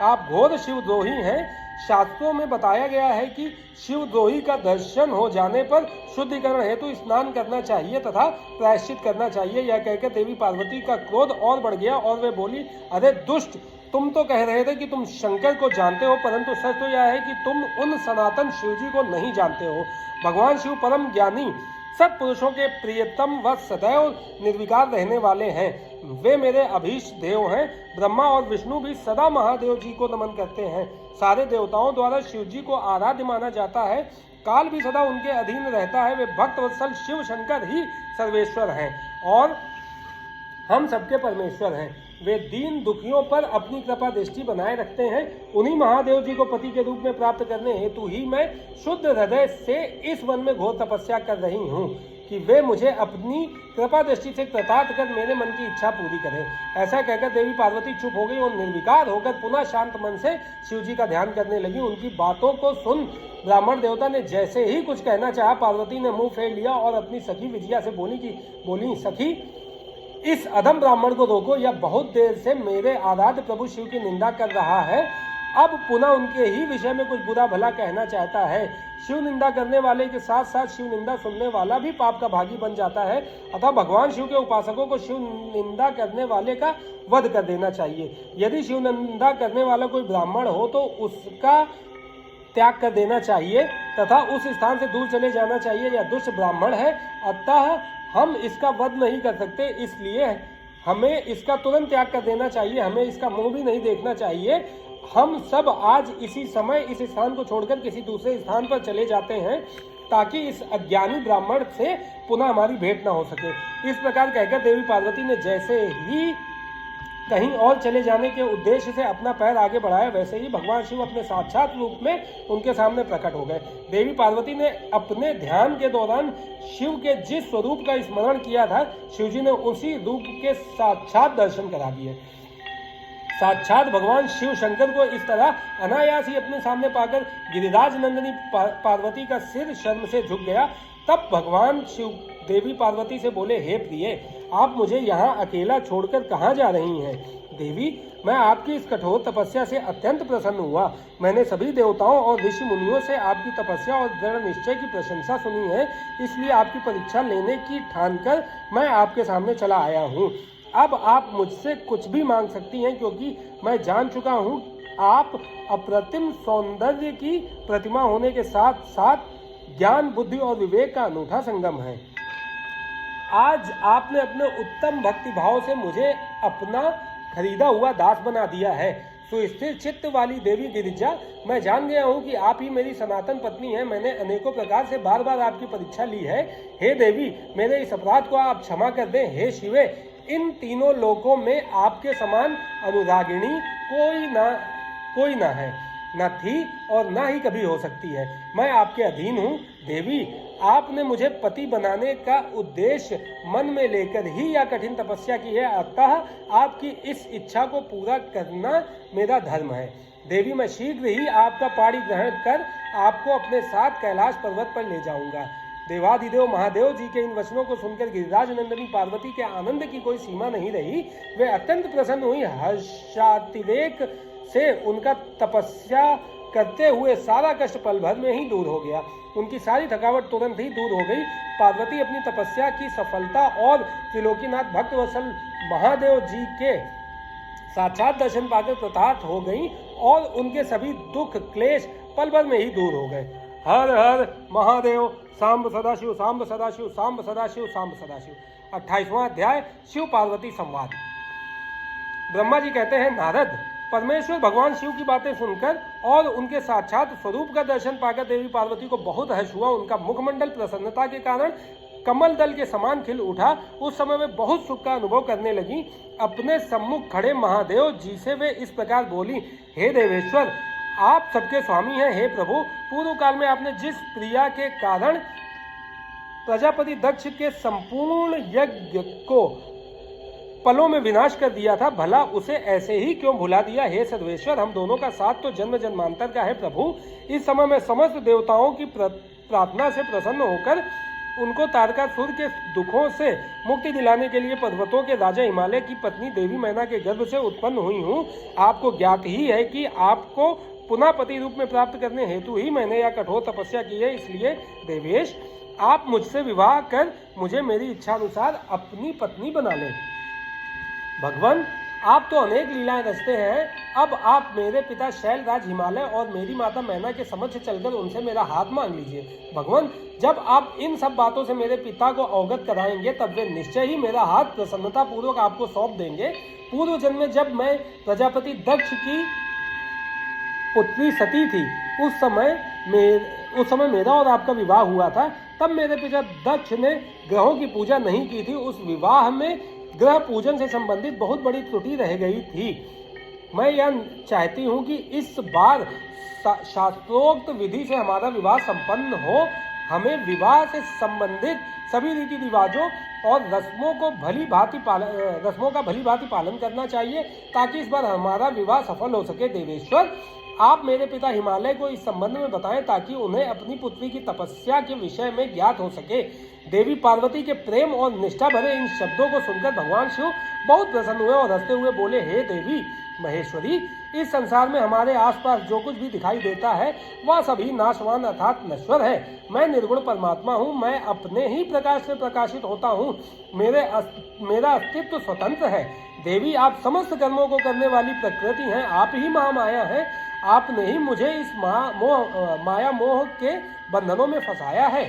आप घोर शिवद्रोही हैं। शास्त्रों में बताया गया है कि शिवद्रोही का दर्शन हो जाने पर शुद्धिकरण हेतु स्नान करना चाहिए तथा प्रायश्चित करना चाहिए। यह कहकर देवी पार्वती का क्रोध और बढ़ गया और वे बोली, अरे दुष्ट, तुम तो कह रहे थे कि तुम शंकर को जानते हो, परंतु सच तो यह है कि तुम उन सनातन शिव जी को नहीं जानते हो। भगवान शिव परम ज्ञानी, सत्पुरुषों के प्रियतम व सदैव निर्विकार रहने वाले हैं। वे मेरे अभीष्ट देव हैं। ब्रह्मा और विष्णु भी सदा महादेव जी को नमन करते हैं। सारे देवताओं द्वारा शिव जी को आराध्य माना जाता है। काल भी सदा उनके अधीन रहता है। वे भक्त वत्सल शिव शंकर ही सर्वेश्वर हैं और हम सबके परमेश्वर हैं। वे दीन दुखियों पर अपनी कृपा दृष्टि बनाए रखते हैं। उन्हीं महादेव जी को पति के रूप में प्राप्त करने हेतु ही मैं शुद्ध हृदय से इस वन में घोर तपस्या कर रही हूँ कि वे मुझे अपनी कृपा दृष्टि से कृतार्थ कर मेरे मन की इच्छा पूरी करें। ऐसा कहकर देवी पार्वती चुप हो गई और निर्विकार होकर पुनः शांत मन से शिव जी का ध्यान करने लगी। उनकी बातों को सुन ब्राह्मण देवता ने जैसे ही कुछ कहना चाहा, पार्वती ने मुंह फेर लिया और अपनी सखी विजया से बोली सखी, इस अधम ब्राह्मण को रोको। यह बहुत देर से मेरे आराध्य प्रभु शिव की निंदा कर रहा है, अब पुनः उनके ही विषय में कुछ बुरा भला कहना चाहता है। शिव निंदा करने वाले के साथ साथ शिव निंदा सुनने वाला भी पाप का भागी बन जाता है। अतः भगवान शिव के उपासकों को शिव निंदा करने वाले का वध कर देना चाहिए। यदि शिव निंदा करने वाला कोई ब्राह्मण हो तो उसका त्याग कर देना चाहिए तथा उस स्थान से दूर चले जाना चाहिए। यह दुष्ट ब्राह्मण है, अतः हम इसका वध नहीं कर सकते, इसलिए हमें इसका तुरंत त्याग कर देना चाहिए। हमें इसका मुंह भी नहीं देखना चाहिए। हम सब आज इसी समय इस स्थान को छोड़कर किसी दूसरे स्थान पर चले जाते हैं ताकि इस अज्ञानी ब्राह्मण से पुनः हमारी भेंट न हो सके। इस प्रकार कहकर देवी पार्वती ने जैसे ही कहीं और चले जाने के उद्देश्य से अपना पैर आगे बढ़ाया, वैसे ही भगवान शिव अपने साक्षात रूप में उनके सामने प्रकट हो गए। देवी पार्वती ने अपने ध्यान के दौरान शिव के जिस स्वरूप का स्मरण किया था, शिवजी ने उसी रूप के साक्षात दर्शन करा दिए। साक्षात भगवान शिव शंकर को इस तरह अनायास ही अपने सामने पाकर गिरिराज नंदिनी पार्वती का सिर शर्म से झुक गया। तब भगवान शिव देवी पार्वती से बोले, हे प्रिय, आप मुझे यहाँ अकेला छोड़कर कहाँ जा रही हैं? देवी, मैं आपकी इस कठोर तपस्या से अत्यंत प्रसन्न हुआ। मैंने सभी देवताओं और ऋषि मुनियों से आपकी तपस्या और दृढ़ निश्चय की प्रशंसा सुनी है, इसलिए आपकी परीक्षा लेने की ठानकर मैं आपके सामने चला आया हूँ। अब आप मुझसे कुछ भी मांग सकती हैं, क्योंकि मैं जान चुका हूँ आप अप्रतिम सौंदर्य की प्रतिमा होने के साथ साथ ज्ञान, बुद्धि और विवेक का अनूठा संगम है। आज आपने अपने उत्तम भक्ति भाव से मुझे अपना खरीदा हुआ दास बना दिया है। सुस्थिर चित्त वाली देवी गिरिजा, मैं जान गया हूँ कि आप ही मेरी सनातन पत्नी हैं। मैंने अनेकों प्रकार से बार बार आपकी परीक्षा ली है। हे देवी, मेरे इस अपराध को आप क्षमा कर दें। हे शिवे, इन तीनों लोकों में आपके समान अनुरागिणी कोई ना है, न थी और ना ही कभी हो सकती है। मैं आपके अधीन हूँ। देवी, आपने मुझे पति बनाने का उद्देश्य मन में लेकर ही यह कठिन तपस्या की है, अतः आपकी इस इच्छा को पूरा करना मेरा धर्म है। देवी, मैं शीघ्र ही आपका पाणी ग्रहण कर आपको अपने साथ कैलाश पर्वत पर ले जाऊंगा। देवाधिदेव महादेव जी के इन वचनों को सुनकर गिरिराज नंदिनी पार्वती के आनंद की कोई सीमा नहीं रही। वे अत्यंत प्रसन्न हुई। हर्षातिरेक से उनका तपस्या करते हुए सारा कष्ट पल भर में ही दूर हो गया। उनकी सारी थकावट तुरंत ही दूर हो गई। पार्वती अपनी तपस्या की सफलता और त्रिलोकीनाथ भक्तवत्सल महादेव जी के साक्षात दर्शन पाकर कृतार्थ हो गई और उनके सभी दुख क्लेश पल भर में ही दूर हो गए। हर हर महादेव। सांब सदाशिव, सांब सदाशिव, सांब सदाशिव, सांब सदाशिव। 28वां अध्याय, शिव पार्वती संवाद। ब्रह्मा जी कहते हैं, नारद, परमेश्वर भगवान शिव की बातें सुनकर और उनके साक्षात स्वरूप का दर्शन पाकर देवी पार्वती को बहुत हर्ष हुआ। उनका मुखमंडल प्रसन्नता के कारण कमल दल के समान खिल उठा। उस समय वे बहुत सुख का अनुभव करने लगी। अपने सम्मुख खड़े महादेव जी से वे इस प्रकार बोली, हे देवेश्वर, आप सबके स्वामी हैं। हे प्रभु, पूर्व काल में आपने जिस प्रिया के कारण प्रजापति दक्ष के संपूर्ण यज्ञ को पलों में विनाश कर दिया था, भला उसे ऐसे ही क्यों भुला दिया? हे सर्वेश्वर, हम दोनों का साथ तो जन्म जन्मांतर का है प्रभु। इस समय मैं समस्त देवताओं की प्रार्थना से प्रसन्न होकर उनको तारकासुर के दुखों से मुक्ति दिलाने के लिए पर्वतों के राजा हिमालय की पत्नी देवी मैना के गर्भ से उत्पन्न हुई हूँ। आपको ज्ञात ही है कि आपको पुनः पति रूप में प्राप्त करने हेतु ही मैंने यह कठोर तपस्या की है। इसलिए देवेश, आप मुझसे विवाह कर मुझे मेरी इच्छा अनुसार अपनी पत्नी बना लें। भगवान, आप तो अनेक लीलाएं रचते हैं। अब आप मेरे पिता शैलराज हिमालय और मेरी माता मैना के समक्ष चलकर उनसे मेरा हाथ मांग लीजिए। भगवान, जब आप इन सब बातों से मेरे पिता को अवगत कराएंगे, तब वे निश्चय ही मेरा हाथ प्रसन्नता पूर्वक आपको सौंप देंगे। पूर्व जन्म में जब मैं प्रजापति दक्ष की पुत्री सती थी, उस समय मेरा और आपका विवाह हुआ था। तब मेरे पिता दक्ष ने ग्रहों की पूजा नहीं की थी। उस विवाह में ग्रह पूजन से संबंधित बहुत बड़ी त्रुटि रह गई थी। मैं यह चाहती हूँ कि इस बार शास्त्रोक्त विधि से हमारा विवाह संपन्न हो। हमें विवाह से संबंधित सभी रीति रिवाजों और रस्मों का भली भांति पालन करना चाहिए, ताकि इस बार हमारा विवाह सफल हो सके। देवेश्वर, आप मेरे पिता हिमालय को इस संबंध में बताएं, ताकि उन्हें अपनी पुत्री की तपस्या के विषय में ज्ञात हो सके। देवी पार्वती के प्रेम और निष्ठा भरे इन शब्दों को सुनकर भगवान शिव बहुत प्रसन्न हुए और हंसते हुए बोले, हे देवी महेश्वरी, इस संसार में हमारे आसपास जो कुछ भी दिखाई देता है वह सभी नाशवान अर्थात नश्वर है। मैं निर्गुण परमात्मा हूँ। मैं अपने ही प्रकाश से प्रकाशित होता हूँ। मेरा अस्तित्व स्वतंत्र है। देवी, आप समस्त कर्मों को करने वाली प्रकृति हैं। आप ही महामाया हैं। आपने ही मुझे इस माया मोह के बंधनों में फंसाया है।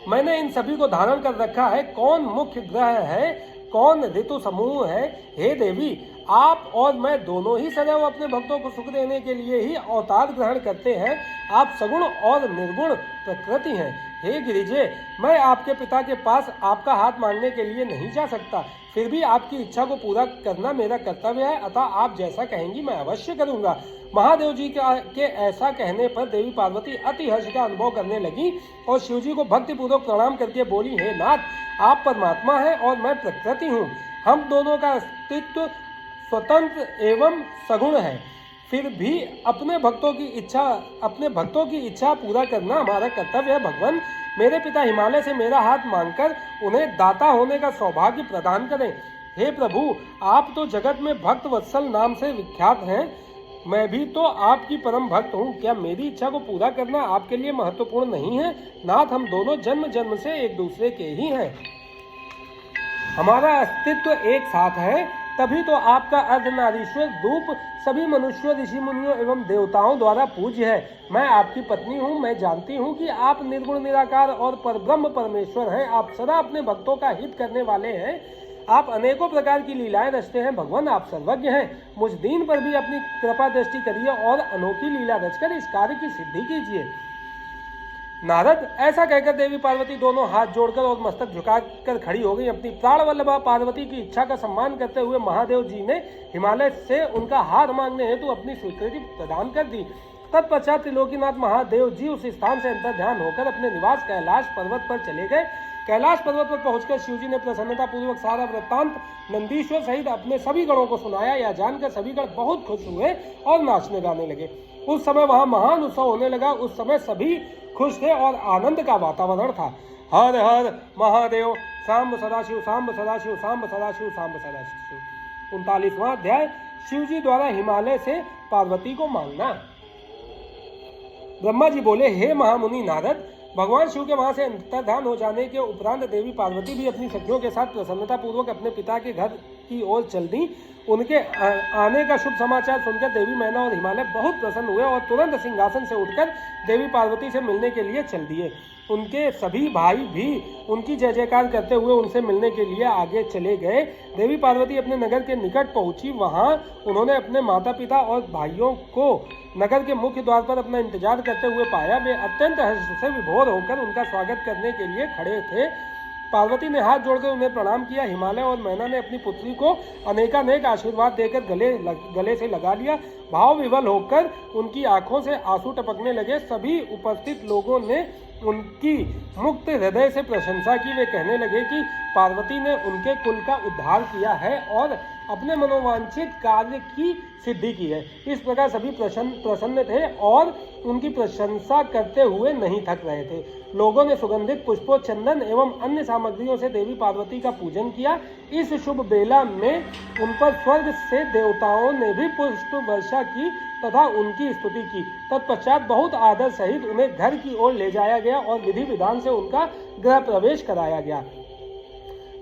मैंने इन सभी को धारण कर रखा है। कौन मुख्य ग्रह है, कौन ऋतु समूह है? हे देवी, आप और मैं दोनों ही सदैव अपने भक्तों को सुख देने के लिए ही अवतार ग्रहण करते हैं। आप सगुण और निर्गुण प्रकृति हैं। हे गिरिजे, मैं आपके पिता के पास आपका हाथ मांगने के लिए नहीं जा सकता, फिर भी आपकी इच्छा को पूरा करना मेरा कर्तव्य है, अतः आप जैसा कहेंगी मैं अवश्य करूंगा। महादेव जी के ऐसा कहने पर देवी पार्वती अति हर्ष का अनुभव करने लगी और शिव जी को भक्तिपूर्वक प्रणाम करके बोली, हे नाथ, आप परमात्मा हैं और मैं प्रकृति हूँ। हम दोनों का अस्तित्व स्वतंत्र एवं सगुण है, फिर भी अपने भक्तों की इच्छा पूरा करना हमारा कर्तव्य है। भगवान, मेरे पिता हिमालय से मेरा हाथ मांगकर उन्हें दाता होने का सौभाग्य प्रदान करें। हे प्रभु, आप तो जगत में भक्त वत्सल नाम से विख्यात हैं, मैं भी तो आपकी परम भक्त हूँ। क्या मेरी इच्छा को पूरा करना आपके लिए महत्वपूर्ण नहीं है? नाथ, हम दोनों जन्म जन्म से एक दूसरे के ही हैं, हमारा अस्तित्व एक साथ है, तभी तो आपका अर्धनारीश्वर रूप सभी मनुष्यों, ऋषि मुनियों एवं देवताओं द्वारा पूज्य है। मैं आपकी पत्नी हूँ, मैं जानती हूँ कि आप निर्गुण निराकार और परब्रह्म परमेश्वर हैं। आप सदा अपने भक्तों का हित करने वाले हैं, आप अनेकों प्रकार की लीलाएं रचते हैं। भगवान, आप सर्वज्ञ हैं, मुझ दीन पर भी अपनी कृपा दृष्टि करिए और अनोखी लीला रचकर इस कार्य की सिद्धि कीजिए। नारद, ऐसा कहकर देवी पार्वती दोनों हाथ जोड़कर और मस्तक झुकाकर खड़ी हो गई। अपनी प्राण वल्लभा पार्वती की इच्छा का सम्मान करते हुए महादेव जी ने हिमालय से उनका हार मांगने हेतु अपनी स्वीकृति प्रदान कर दी। तत्पश्चात त्रिलोकीनाथ महादेव जी उस स्थान से अंतर्ध्यान होकर अपने निवास कैलाश पर्वत पर चले गए। कैलाश पर्वत पर पहुंचकर शिव जी ने प्रसन्नता पूर्वक सारा वृत्तांत नंदीश्वर सहित अपने सभी गणों को सुनाया। यह जानकर सभी गण बहुत खुश हुए और नाचने गाने लगे। उस समय वहां महान उत्सव होने लगा। उस समय सभी खुश थे और आनंद का वातावरण था। हर हर महादेव, सांब सदाशिव, सांब सदाशिव, सांब सदाशिव, सांब सदाशिव। 39वां अध्याय, शिव जी द्वारा हिमालय से पार्वती को मांगना। ब्रह्मा जी बोले, हे महामुनि नारद, भगवान शिव के वहां से अंतर्धान हो जाने के उपरांत देवी पार्वती भी अपनी सखियों के साथ प्रसन्नता पूर्वक अपने पिता के घर की ओर चल दी। उनके आने का शुभ समाचार सुनकर देवी मैना और हिमालय बहुत प्रसन्न हुए और तुरंत सिंहासन से उठकर देवी पार्वती से मिलने के लिए चल दिए। उनके सभी भाई भी उनकी जय जयकार करते हुए उनसे मिलने के लिए आगे चले गए। देवी पार्वती अपने नगर के निकट पहुंची। वहां उन्होंने अपने माता पिता और भाइयों को नगर के मुख्य द्वार पर अपना इंतजार करते हुए पाया। वे अत्यंत हर्ष से विभोर होकर उनका स्वागत करने के लिए खड़े थे। पार्वती ने हाथ जोड़कर उन्हें प्रणाम किया। हिमालय और मैना ने अपनी पुत्री को अनेकानेक आशीर्वाद देकर गले से लगा लिया। भाव विवल होकर उनकी आंखों से आंसू टपकने लगे। सभी उपस्थित लोगों ने उनकी मुक्त हृदय से प्रशंसा की। वे कहने लगे कि पार्वती ने उनके कुल का उद्धार किया है और अपने मनोवांछित कार्य की सिद्धि की है। इस प्रकार सभी प्रसन्न थे और उनकी प्रशंसा करते हुए नहीं थक रहे थे। लोगों ने सुगंधित पुष्पों, चंदन एवं अन्य सामग्रियों से देवी पार्वती का पूजन किया। इस शुभ बेला में उन पर स्वर्ग से देवताओं ने भी पुष्प वर्षा की तथा उनकी स्तुति की। तत्पश्चात बहुत आदर सहित उन्हें घर की ओर ले जाया गया और विधि विधान से उनका गृह प्रवेश कराया गया।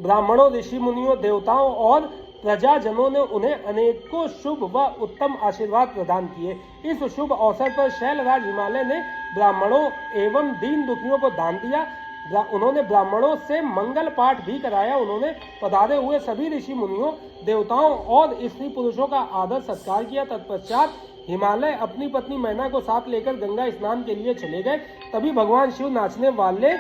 ब्राह्मणों, ऋषि मुनियों, देवताओं और प्रजाजनों ने उन्हें अनेकों शुभ व उत्तम आशीर्वाद प्रदान किए। इस शुभ अवसर पर शैलराज हिमालय ने ब्राह्मणों एवं दीन दुखियों को दान दिया। उन्होंने ब्राह्मणों से मंगल पाठ भी कराया। उन्होंने पधारे हुए सभी ऋषि मुनियों, देवताओं और स्त्री पुरुषों का आदर सत्कार किया। तत्पश्चात हिमालय अपनी पत्नी मैना को साथ लेकर गंगा स्नान के लिए चले गए। तभी भगवान शिव नाचने वाले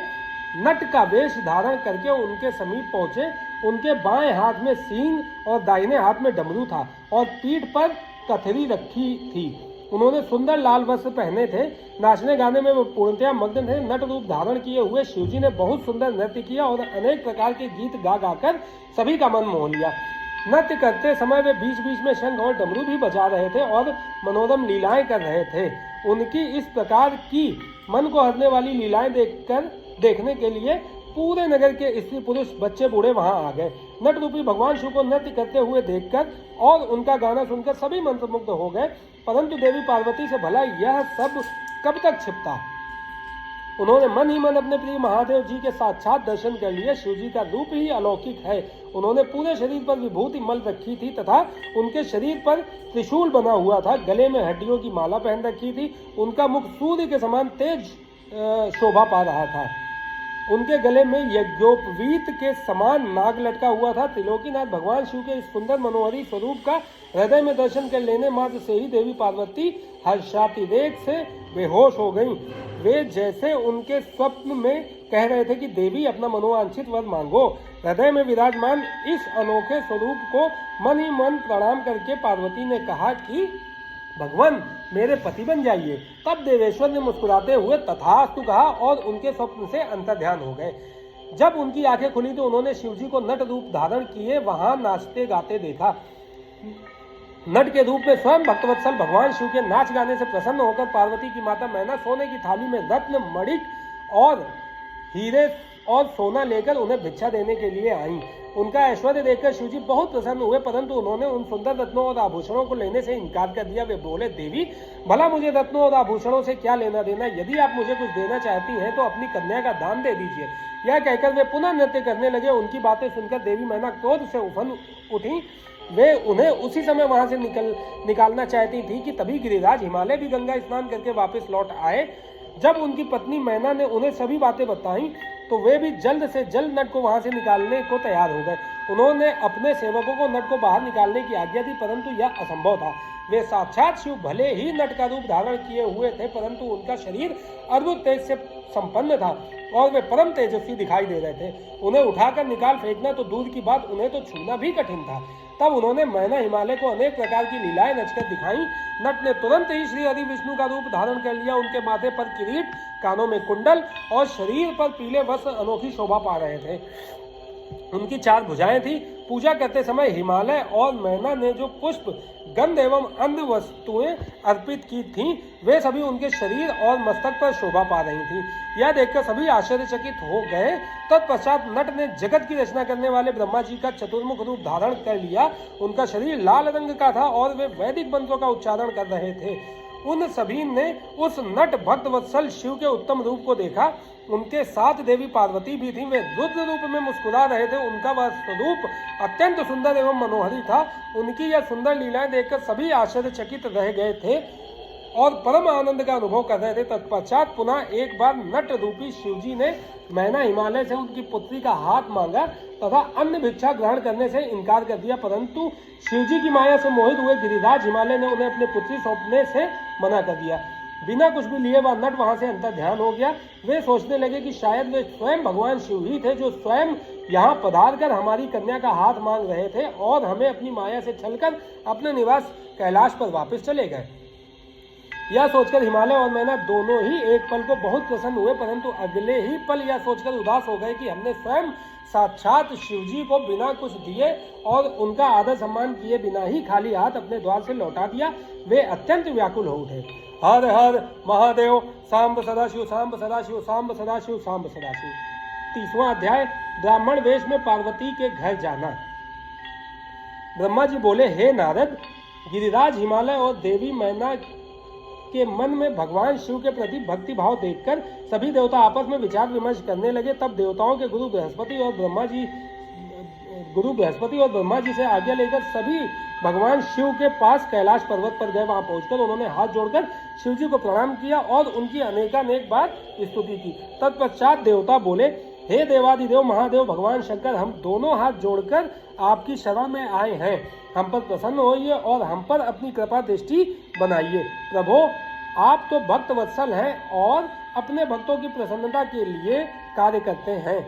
नट का वेश धारण करके उनके समीप पहुंचे। उनके बाएं हाथ में सींग और दाहिने हाथ में डमरू था और पीठ पर कथरी रखी थी। उन्होंने सुंदर लाल वस्त्र पहने थे। नाचने गाने में वो पूर्णतया मग्न थे। नट रूप धारण किए हुए शिवजी ने बहुत सुंदर नृत्य किया और अनेक प्रकार के गीत गा गाकर सभी का मन मोह लिया। नृत्य करते समय वे बीच बीच में शंख और डमरू भी बजा रहे थे और मनोरम लीलाएं कर रहे थे। उनकी इस प्रकार की मन को हरने वाली लीलाएं देखने के लिए पूरे नगर के स्त्री पुरुष, बच्चे बूढ़े वहां आ गए। नट रूपी भगवान शिव को नृत्य करते हुए देखकर और उनका गाना सुनकर सभी मंत्रमुग्ध हो गए। परंतु देवी पार्वती से भला यह सब कब तक छिपता। उन्होंने मन ही मन अपने प्रिय महादेव जी के साक्षात दर्शन कर लिए। शिव जी का रूप ही अलौकिक है। उन्होंने पूरे शरीर पर विभूति मल रखी थी तथा उनके शरीर पर त्रिशूल बना हुआ था। गले में हड्डियों की माला पहन रखी थी। उनका मुख सूर्य के समान तेज शोभा पा रहा था। उनके गले में यज्ञोपवीत के समान नाग लटका हुआ था। त्रिलोकीनाथ भगवान शिव के इस सुंदर मनोहरी स्वरूप का हृदय में दर्शन कर लेने मात्र से ही देवी पार्वती हर्षातिरेक से बेहोश हो गईं। वे जैसे उनके स्वप्न में कह रहे थे कि देवी अपना मनोवांछित वर मांगो। हृदय में विराजमान इस अनोखे स्वरूप को मन ही मन प्रणाम करके पार्वती ने कहा कि भगवान मेरे पति बन जाइए। तब देवेश्वर ने मुस्कुराते हुए तथास्तु कहा और उनके स्वप्न से अंतर्ध्यान हो गए। जब उनकी आंखें खुली तो उन्होंने शिवजी को नट रूप धारण किए वहां नाचते गाते देखा। नट के रूप में स्वयं भक्तवत्सल भगवान शिव के नाच गाने से प्रसन्न होकर पार्वती की माता मैना सोने की थाली में रत्न, मणिक और हीरे और सोना लेकर उन्हें भिक्षा देने के लिए आई। उनका ऐश्वर्य देखकर शिवजी बहुत प्रसन्न हुए, परंतु उन्होंने उन सुंदर रत्नों और आभूषणों को लेने से इनकार कर दिया। वे बोले, देवी भला मुझे रत्नों और आभूषणों से क्या लेना देना, यदि आप मुझे कुछ देना चाहती हैं तो अपनी कन्या का दान दे दीजिए। यह कहकर वे पुनः नृत्य करने लगे। उनकी बातें सुनकर देवी मैना क्रोध से उफन उठी। वे उन्हें उसी समय वहां से निकालना चाहती थी कि तभी गिरिराज हिमालय भी गंगा स्नान करके वापस लौट आए। जब उनकी पत्नी मैना ने उन्हें सभी बातें बताई तो वे भी जल्द से जल्द नट को वहां से निकालने को तैयार हो गए। उन्होंने अपने सेवकों को नट को बाहर निकालने की आज्ञा दी, परंतु यह असंभव था। वे साक्षात शिव भले ही नट का रूप धारण किए हुए थे, परंतु उनका शरीर अद्भुत तेज से संपन्न था और वे परम तेजस्वी दिखाई दे रहे थे। उन्हें उठाकर निकाल फेंकना तो दूर की बात, उन्हें तो छूना भी कठिन था। तब उन्होंने मैना हिमालय को अनेक प्रकार की लीलाएं रचकर दिखाई। नट ने तुरंत ही श्री हरि विष्णु का रूप धारण कर लिया। उनके माथे पर किरीट, कानों में कुंडल और शरीर पर पीले वस्त्र अनोखी शोभा पा रहे थे। उनकी 4 भुजाएं थी। पूजा करते समय हिमालय और मैना ने जो पुष्प, गंध एवं अन्य वस्तुएं अर्पित की थीं, वे सभी उनके शरीर और मस्तक पर शोभा पा रही थीं। यह देखकर सभी आश्चर्यचकित हो गए। तत्पश्चात नट ने जगत की रचना करने वाले ब्रह्मा जी का चतुर्मुख रूप धारण कर लिया। उनका शरीर लाल रंग का था और वे वैदिक मंत्रों का उच्चारण कर रहे थे। उन सभी ने उस नट भक्त वत्सल शिव के उत्तम रूप को देखा। उनके साथ देवी पार्वती भी थी। वे रुद्र रूप में मुस्कुरा रहे थे। उनका वह स्वरूप अत्यंत सुंदर एवं मनोहरी था। उनकी यह सुंदर लीलाएं देखकर सभी आश्चर्यचकित रह गए थे और परम आनंद का अनुभव कर रहे थे। तत्पश्चात पुनः एक बार नट रूपी शिवजी ने मैना हिमालय से उनकी पुत्री का हाथ मांगा तथा अन्य भिक्षा ग्रहण करने से इनकार कर दिया, परंतु शिवजी की माया से मोहित हुए गिरिराज हिमालय ने उन्हें अपनी पुत्री सौंपने से मना कर दिया। बिना कुछ भी लिए वह नट वहां से अंतर्ध्यान हो गया। वे सोचने लगे कि शायद वे स्वयं भगवान शिव ही थे जो स्वयं यहाँ पधार कर हमारी कन्या का हाथ मांग रहे थे और हमें अपनी माया से छलकर अपने निवास कैलाश पर वापस चले गए। यह सोचकर हिमालय और मैना दोनों ही एक पल को बहुत प्रसन्न हुए, परंतु अगले ही पल यह सोचकर उदास हो गए कि हमने स्वयं साक्षात शिवजी को बिना कुछ दिए और उनका आदर सम्मान किए बिना ही खाली हाथ अपने द्वार से लौटा दिया। वे अत्यंत व्याकुल हो उठे। हर हर महादेव, सांब सदाशिव, सांब सदाशिव, सांब सदाशिव, सांब सदाशिव। 30वां अध्याय, ब्राह्मण वेश में पार्वती के घर जाना। ब्रह्मा जी बोले, हे नारद, गिरिराज हिमालय और देवी मैना के मन में भगवान शिव के प्रति भक्ति भाव देखकर सभी देवता आपस में विचार विमर्श करने लगे। तब देवताओं के गुरु बृहस्पति और ब्रह्मा जी से आज्ञा लेकर सभी भगवान शिव के पास कैलाश पर्वत पर गए। वहां पहुंचकर उन्होंने हाथ जोड़कर शिव जी को प्रणाम किया और उनकी अनेकानेक बार स्तुति की। तत्पश्चात देवता बोले, हे देवादिदेव महादेव भगवान शंकर, हम दोनों हाथ जोड़कर आपकी शरण में आए हैं। हम पर प्रसन्न होइए और हम पर अपनी कृपा दृष्टि बनाइए। प्रभो, आप तो भक्त वत्सल हैं और अपने भक्तों की प्रसन्नता के लिए कार्य करते हैं।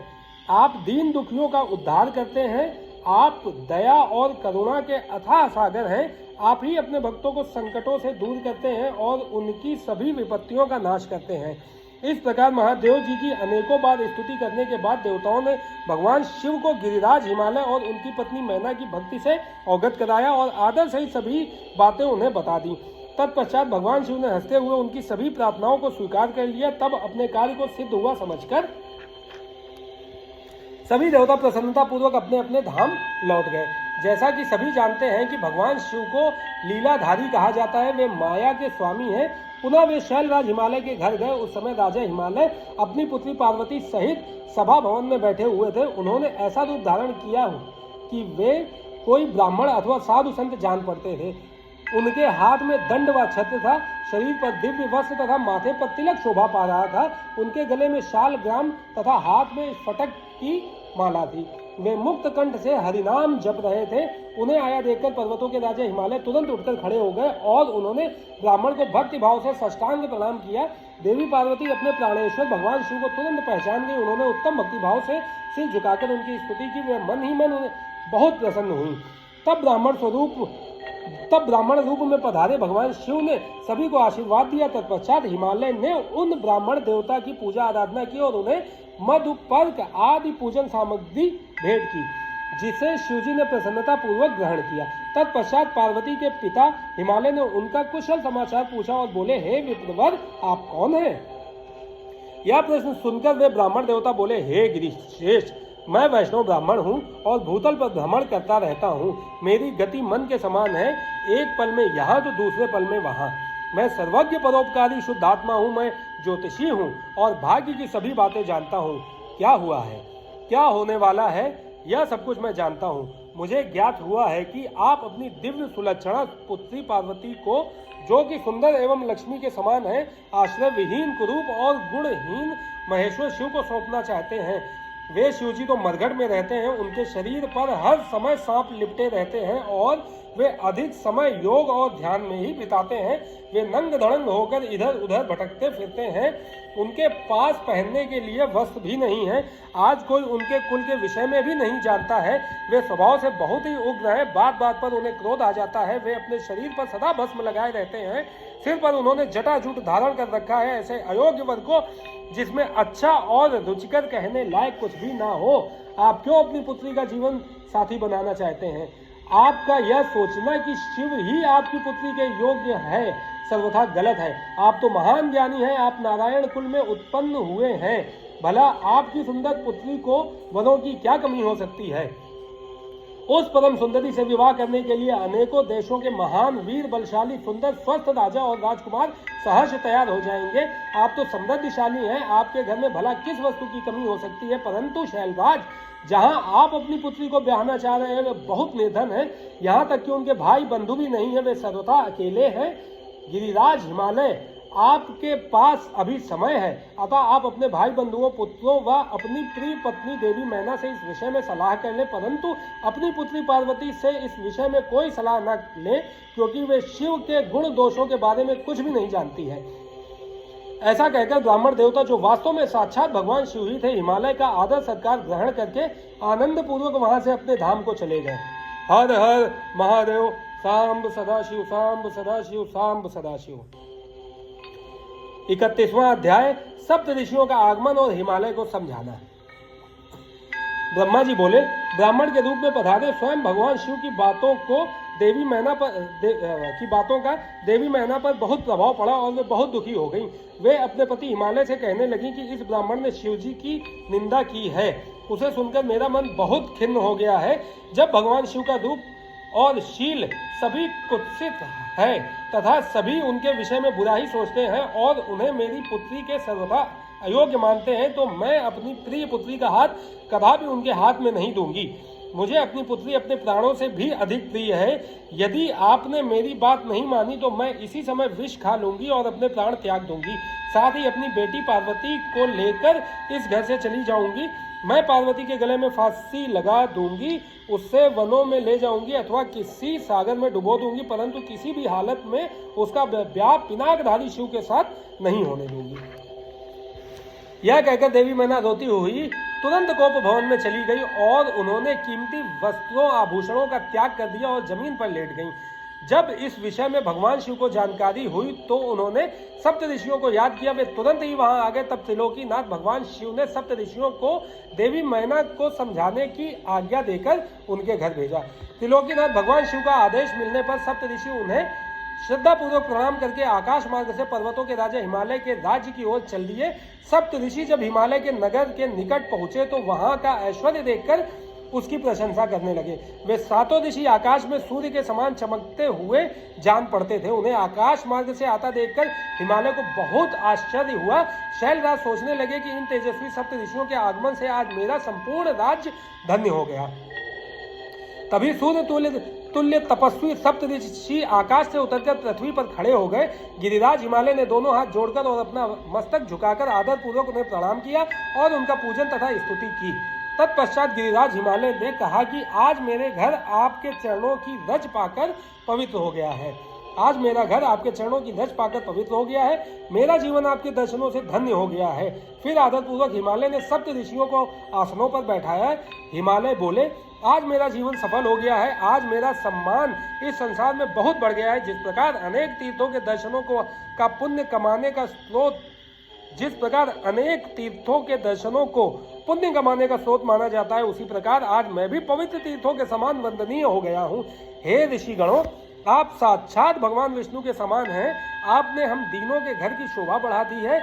आप दीन दुखियों का उद्धार करते हैं। आप दया और करुणा के अथाह सागर हैं। आप ही अपने भक्तों को संकटों से दूर करते हैं और उनकी सभी विपत्तियों का नाश करते हैं। इस प्रकार महादेव जी की अनेकों बार स्तुति करने के बाद देवताओं ने भगवान शिव को गिरिराज हिमालय और उनकी पत्नी मैना की भक्ति से अवगत कराया और आदर सहित सभी बातें उन्हें बता दी। तत्पश्चात भगवान शिव ने हंसते हुए उनकी सभी प्रार्थनाओं को स्वीकार कर लिया। तब अपने कार्य को सिद्ध हुआ समझकर सभी देवता प्रसन्नता पूर्वक अपने अपने धाम लौट गए। जैसा कि सभी जानते हैं कि भगवान शिव को लीलाधारी कहा जाता है। वे माया के स्वामी हैं। पुनः वे शैलराज हिमालय के घर गए। उस समय राजा हिमालय अपनी पुत्री पार्वती सहित सभा भवन में बैठे हुए थे। उन्होंने ऐसा रूप धारण किया कि वे कोई ब्राह्मण अथवा साधु संत जान पड़ते थे। उनके हाथ में दंड व छत्र था। शरीर पर दिव्य वस्त्र तथा माथे पर तिलक शोभा पा रहा था। उनके गले में शाल ग्राम तथा हाथ में स्फटिक की माला थी। वे मुक्त कंठ से हरिनाम जप रहे थे। उन्हें आया देखकर पर्वतों के राजा हिमालय तुरंत उठकर खड़े हो गए और उन्होंने ब्राह्मण को भक्ति भाव से साष्टांग प्रणाम किया। देवी पार्वती अपने प्राणेश्वर भगवान शिव को तुरंत पहचान गई। उन्होंने उत्तम भक्ति भाव से सिर झुकाकर उनकी स्तुति की। वे मन ही मन बहुत प्रसन्न हुई। तब ब्राह्मण रूप में पधारे भगवान शिव ने सभी को आशीर्वाद दिया। तत्पश्चात हिमालय ने उन ब्राह्मण देवता की पूजा आराधना की और उन्हें मधु पर्क आदि पूजन सामग्री भेंट की, जिसे शिवजी ने प्रसन्नता पूर्वक ग्रहण किया। तत्पश्चात पार्वती के पिता हिमालय ने उनका कुशल समाचार पूछा और बोले, हे विप्रवर, आप कौन हैं? यह प्रश्न सुनकर वे ब्राह्मण देवता बोले, हे गिरिश्रेष्ठ, मैं वैष्णव ब्राह्मण हूँ और भूतल पर भ्रमण करता रहता हूँ। मेरी गति मन के समान है, एक पल में यहाँ तो दूसरे पल में वहाँ। मैं सर्वज्ञ परोपकारी शुद्ध आत्मा हूँ। मैं ज्योतिषी हूँ और भाग्य की सभी बातें जानता हूँ। क्या हुआ है, क्या होने वाला है, यह सब कुछ मैं जानता हूँ। मुझे ज्ञात हुआ है कि आप अपनी दिव्य सुलक्षणा पुत्री पार्वती को, जो कि सुंदर एवं लक्ष्मी के समान है, आश्रय विहीन कुरूप और गुणहीन महेश्वर शिव को सौंपना चाहते हैं। वे शिवजी तो मरघट में रहते हैं, उनके शरीर पर हर समय सांप लिपटे रहते हैं और वे अधिक समय योग और ध्यान में ही बिताते हैं। वे नंग धड़ंग होकर इधर उधर भटकते फिरते हैं। उनके पास पहनने के लिए वस्त्र भी नहीं है। आज कोई उनके कुल के विषय में भी नहीं जानता है। वे स्वभाव से बहुत ही उग्र हैं। बात बात पर उन्हें क्रोध आ जाता है। वे अपने शरीर पर सदा भस्म लगाए रहते हैं। सिर पर उन्होंने जटाजूट धारण कर रखा है। ऐसे अयोग्य वर्ग को, जिसमें अच्छा और रुचिकर कहने लायक कुछ भी ना हो, आप क्यों अपनी पुत्री का जीवन साथी बनाना चाहते हैं? आपका यह सोचना कि शिव ही आपकी पुत्री के योग्य है सर्वथा गलत है। आप तो महान ज्ञानी हैं, आप नारायण कुल में उत्पन्न हुए हैं। भला आपकी सुंदर पुत्री को वरों की क्या कमी हो सकती है? उस परम सुंदरी से विवाह करने के लिए अनेकों देशों के महान वीर, बलशाली, सुंदर, स्वस्थ राजा और राजकुमार सहर्ष तैयार हो जाएंगे। आप तो समृद्धशाली हैं, आपके घर में भला किस वस्तु की कमी हो सकती है? परंतु शैलराज, जहां आप अपनी पुत्री को ब्याहना चाह रहे हैं, वे बहुत निर्धन हैं। यहाँ तक कि उनके भाई बंधु भी नहीं है, वे सर्वथा अकेले हैं। गिरिराज हिमालय, आपके पास अभी समय है, अतः आप अपने भाई बंधुओं, पुत्रों व अपनी प्रिय पत्नी देवी मैना से इस विषय में सलाह कर लें, परंतु अपनी पुत्री पार्वती से इस विषय में कोई सलाह न लें, क्योंकि वे शिव के गुण दोषों के बारे में कुछ भी नहीं जानती है। ऐसा कहकर ब्राह्मण देवता, जो वास्तव में साक्षात भगवान शिव ही थे, हिमालय का आदर सत्कार ग्रहण करके आनंद पूर्वक वहां से अपने धाम को चले गए। हर हर महादेव, सांब सदाशिव, सांब सदाशिव, सांब सदाशिव। 31वां अध्याय, सप्त ऋषियों का आगमन और हिमालय को समझाना। ब्रह्मा जी बोले, ब्राह्मण के रूप में पधारे स्वयं भगवान शिव की बातों का देवी मैना पर बहुत प्रभाव पड़ा और वे बहुत दुखी हो गई। वे अपने पति हिमालय से कहने लगी कि इस ब्राह्मण ने शिव जी की निंदा की है। उसे सुनकर मेरा मन बहुत खिन्न हो गया है। जब भगवान शिव का रूप और शील सभी कुत्सित है तथा सभी उनके विषय में बुरा ही सोचते हैं और उन्हें मेरी पुत्री के सर्वथा अयोग्य मानते हैं, तो मैं अपनी प्रिय पुत्री का हाथ कदापि उनके हाथ में नहीं दूंगी। मुझे अपनी पुत्री अपने प्राणों से भी अधिक प्रिय है। यदि आपने मेरी बात नहीं मानी तो मैं इसी समय विष खा लूंगी और अपने प्राण त्याग दूंगी। साथ ही अपनी बेटी पार्वती को लेकर इस घर से चली जाऊंगी। मैं पार्वती के गले में फांसी लगा दूंगी, उससे वनों में ले जाऊंगी अथवा किसी सागर में डुबो दूंगी, परंतु किसी भी हालत में उसका ब्याह पिनाकधारी शिव के साथ नहीं होने दूंगी। यह कहकर देवी मैना रोती हुई तुरंत कोप भवन में चली गई और उन्होंने कीमती वस्त्रों आभूषणों का त्याग कर दिया और जमीन पर लेट गईं। जब इस विषय में भगवान शिव को जानकारी हुई तो उन्होंने सप्त ऋषियों को याद किया। वे तुरंत ही वहां आ गए। तब त्रिलोकीनाथ भगवान शिव ने सप्त ऋषियों को देवी मैना को समझाने की आज्ञा देकर उनके घर भेजा। त्रिलोकीनाथ भगवान शिव का आदेश मिलने पर सप्त ऋषि उन्हें श्रद्धापूर्वक प्रणाम करके आकाश मार्ग से पर्वतों के राजा हिमालय के राज्य की ओर चल दिए। सप्त ऋषि जब हिमालय के नगर के निकट पहुंचे तो वहां का ऐश्वर्य देखकर उसकी प्रशंसा करने लगे। वे सातों ऋषि आकाश में सूर्य के समान चमकते हुए जान पड़ते थे। उन्हें आकाश मार्ग से आता देखकर हिमालय को बहुत आश्चर्य हुआ। शैलराज सोचने लगे कि इन तेजस्वी सप्त ऋषियों के आगमन से आज मेरा संपूर्ण राज्य धन्य हो गया। तभी सूर्य तुल्य तपस्वी सप्त ऋषि आकाश से उतरकर पृथ्वी पर खड़े हो गए। गिरिराज हिमालय ने दोनों हाथ जोड़कर और अपना मस्तक झुकाकर आदर पूर्वक उन्हें प्रणाम किया और उनका पूजन तथा स्तुति की। तत्पश्चात गिरिराज हिमालय ने कहा कि आज मेरे घर आपके चरणों की रज पाकर पवित्र हो गया है। आज मेरा घर आपके चरणों की रज पाकर पवित्र हो गया है। मेरा जीवन आपके दर्शनों से धन्य हो गया है। फिर आदरपूर्वक हिमालय ने सप्त ऋषियों को आसनों पर बैठाया। हिमालय बोले, आज मेरा जीवन सफल हो गया है। आज मेरा सम्मान इस संसार में बहुत बढ़ गया है। जिस प्रकार अनेक तीर्थों के दर्शनों को का पुण्य कमाने का स्रोत पुण्य कमाने का स्रोत माना जाता है, उसी प्रकार आज मैं भी पवित्र तीर्थों के समान वंदनीय हो गया हूँ। हे ऋषिगणों, आप साक्षात भगवान विष्णु के समान हैं। आपने हम दीनों के घर की शोभा बढ़ा दी है।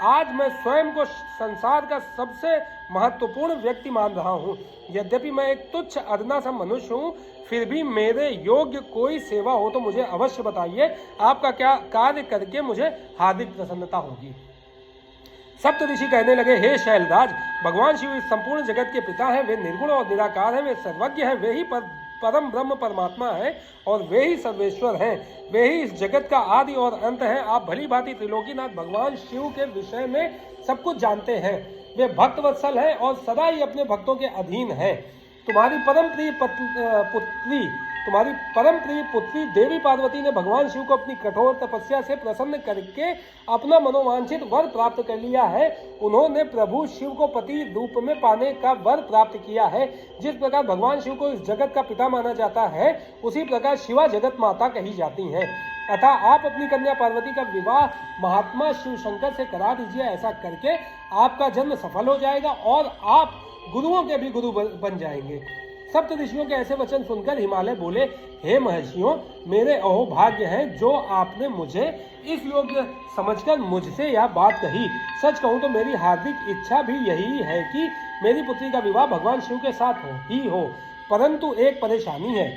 आज मैं स्वयं को संसार का सबसे महत्वपूर्ण व्यक्ति मान रहा हूँ। यद्यपि मैं एक तुच्छ अदना सा मनुष्य हूँ, फिर भी मेरे योग्य कोई सेवा हो तो मुझे अवश्य बताइए। आपका क्या कार्य करके मुझे हार्दिक प्रसन्नता होगी। सप्त ऋषि कहने लगे, हे शैलराज, भगवान शिव इस संपूर्ण जगत के पिता हैं। वे निर्गुण और निराकार हैं। वे सर्वज्ञ हैं। वे ही परम ब्रह्म परमात्मा है और वे ही सर्वेश्वर हैं। वे ही इस जगत का आदि और अंत हैं। आप भली भांति त्रिलोकीनाथ भगवान शिव के विषय में सब कुछ जानते हैं। वे भक्त वत्सल हैं और सदा ही अपने भक्तों के अधीन हैं। तुम्हारी परम प्रिय पुत्री देवी पार्वती ने भगवान शिव को अपनी कठोर तपस्या से प्रसन्न करके अपना मनोवांछित वर प्राप्त कर लिया है। उन्होंने प्रभु शिव को पति रूप में पाने का वर प्राप्त किया है। जिस प्रकार भगवान शिव को इस जगत का पिता माना जाता है, उसी प्रकार शिवा जगत माता कही जाती हैं। अतः आप अपनी कन्या पार्वती का विवाह महात्मा शिव शंकर से करा दीजिए। ऐसा करके आपका जन्म सफल हो जाएगा और आप गुरुओं के भी गुरु बन जाएंगे। सप्त ऋषियों के ऐसे वचन सुनकर हिमालय बोले, हे महर्षियों, मेरे अहोभाग्य हैं जो आपने मुझे इस योग्य समझकर मुझसे यह बात कही। सच कहूं तो मेरी हार्दिक इच्छा भी यही है कि मेरी पुत्री का विवाह भगवान शिव के साथ हो, परंतु एक परेशानी है।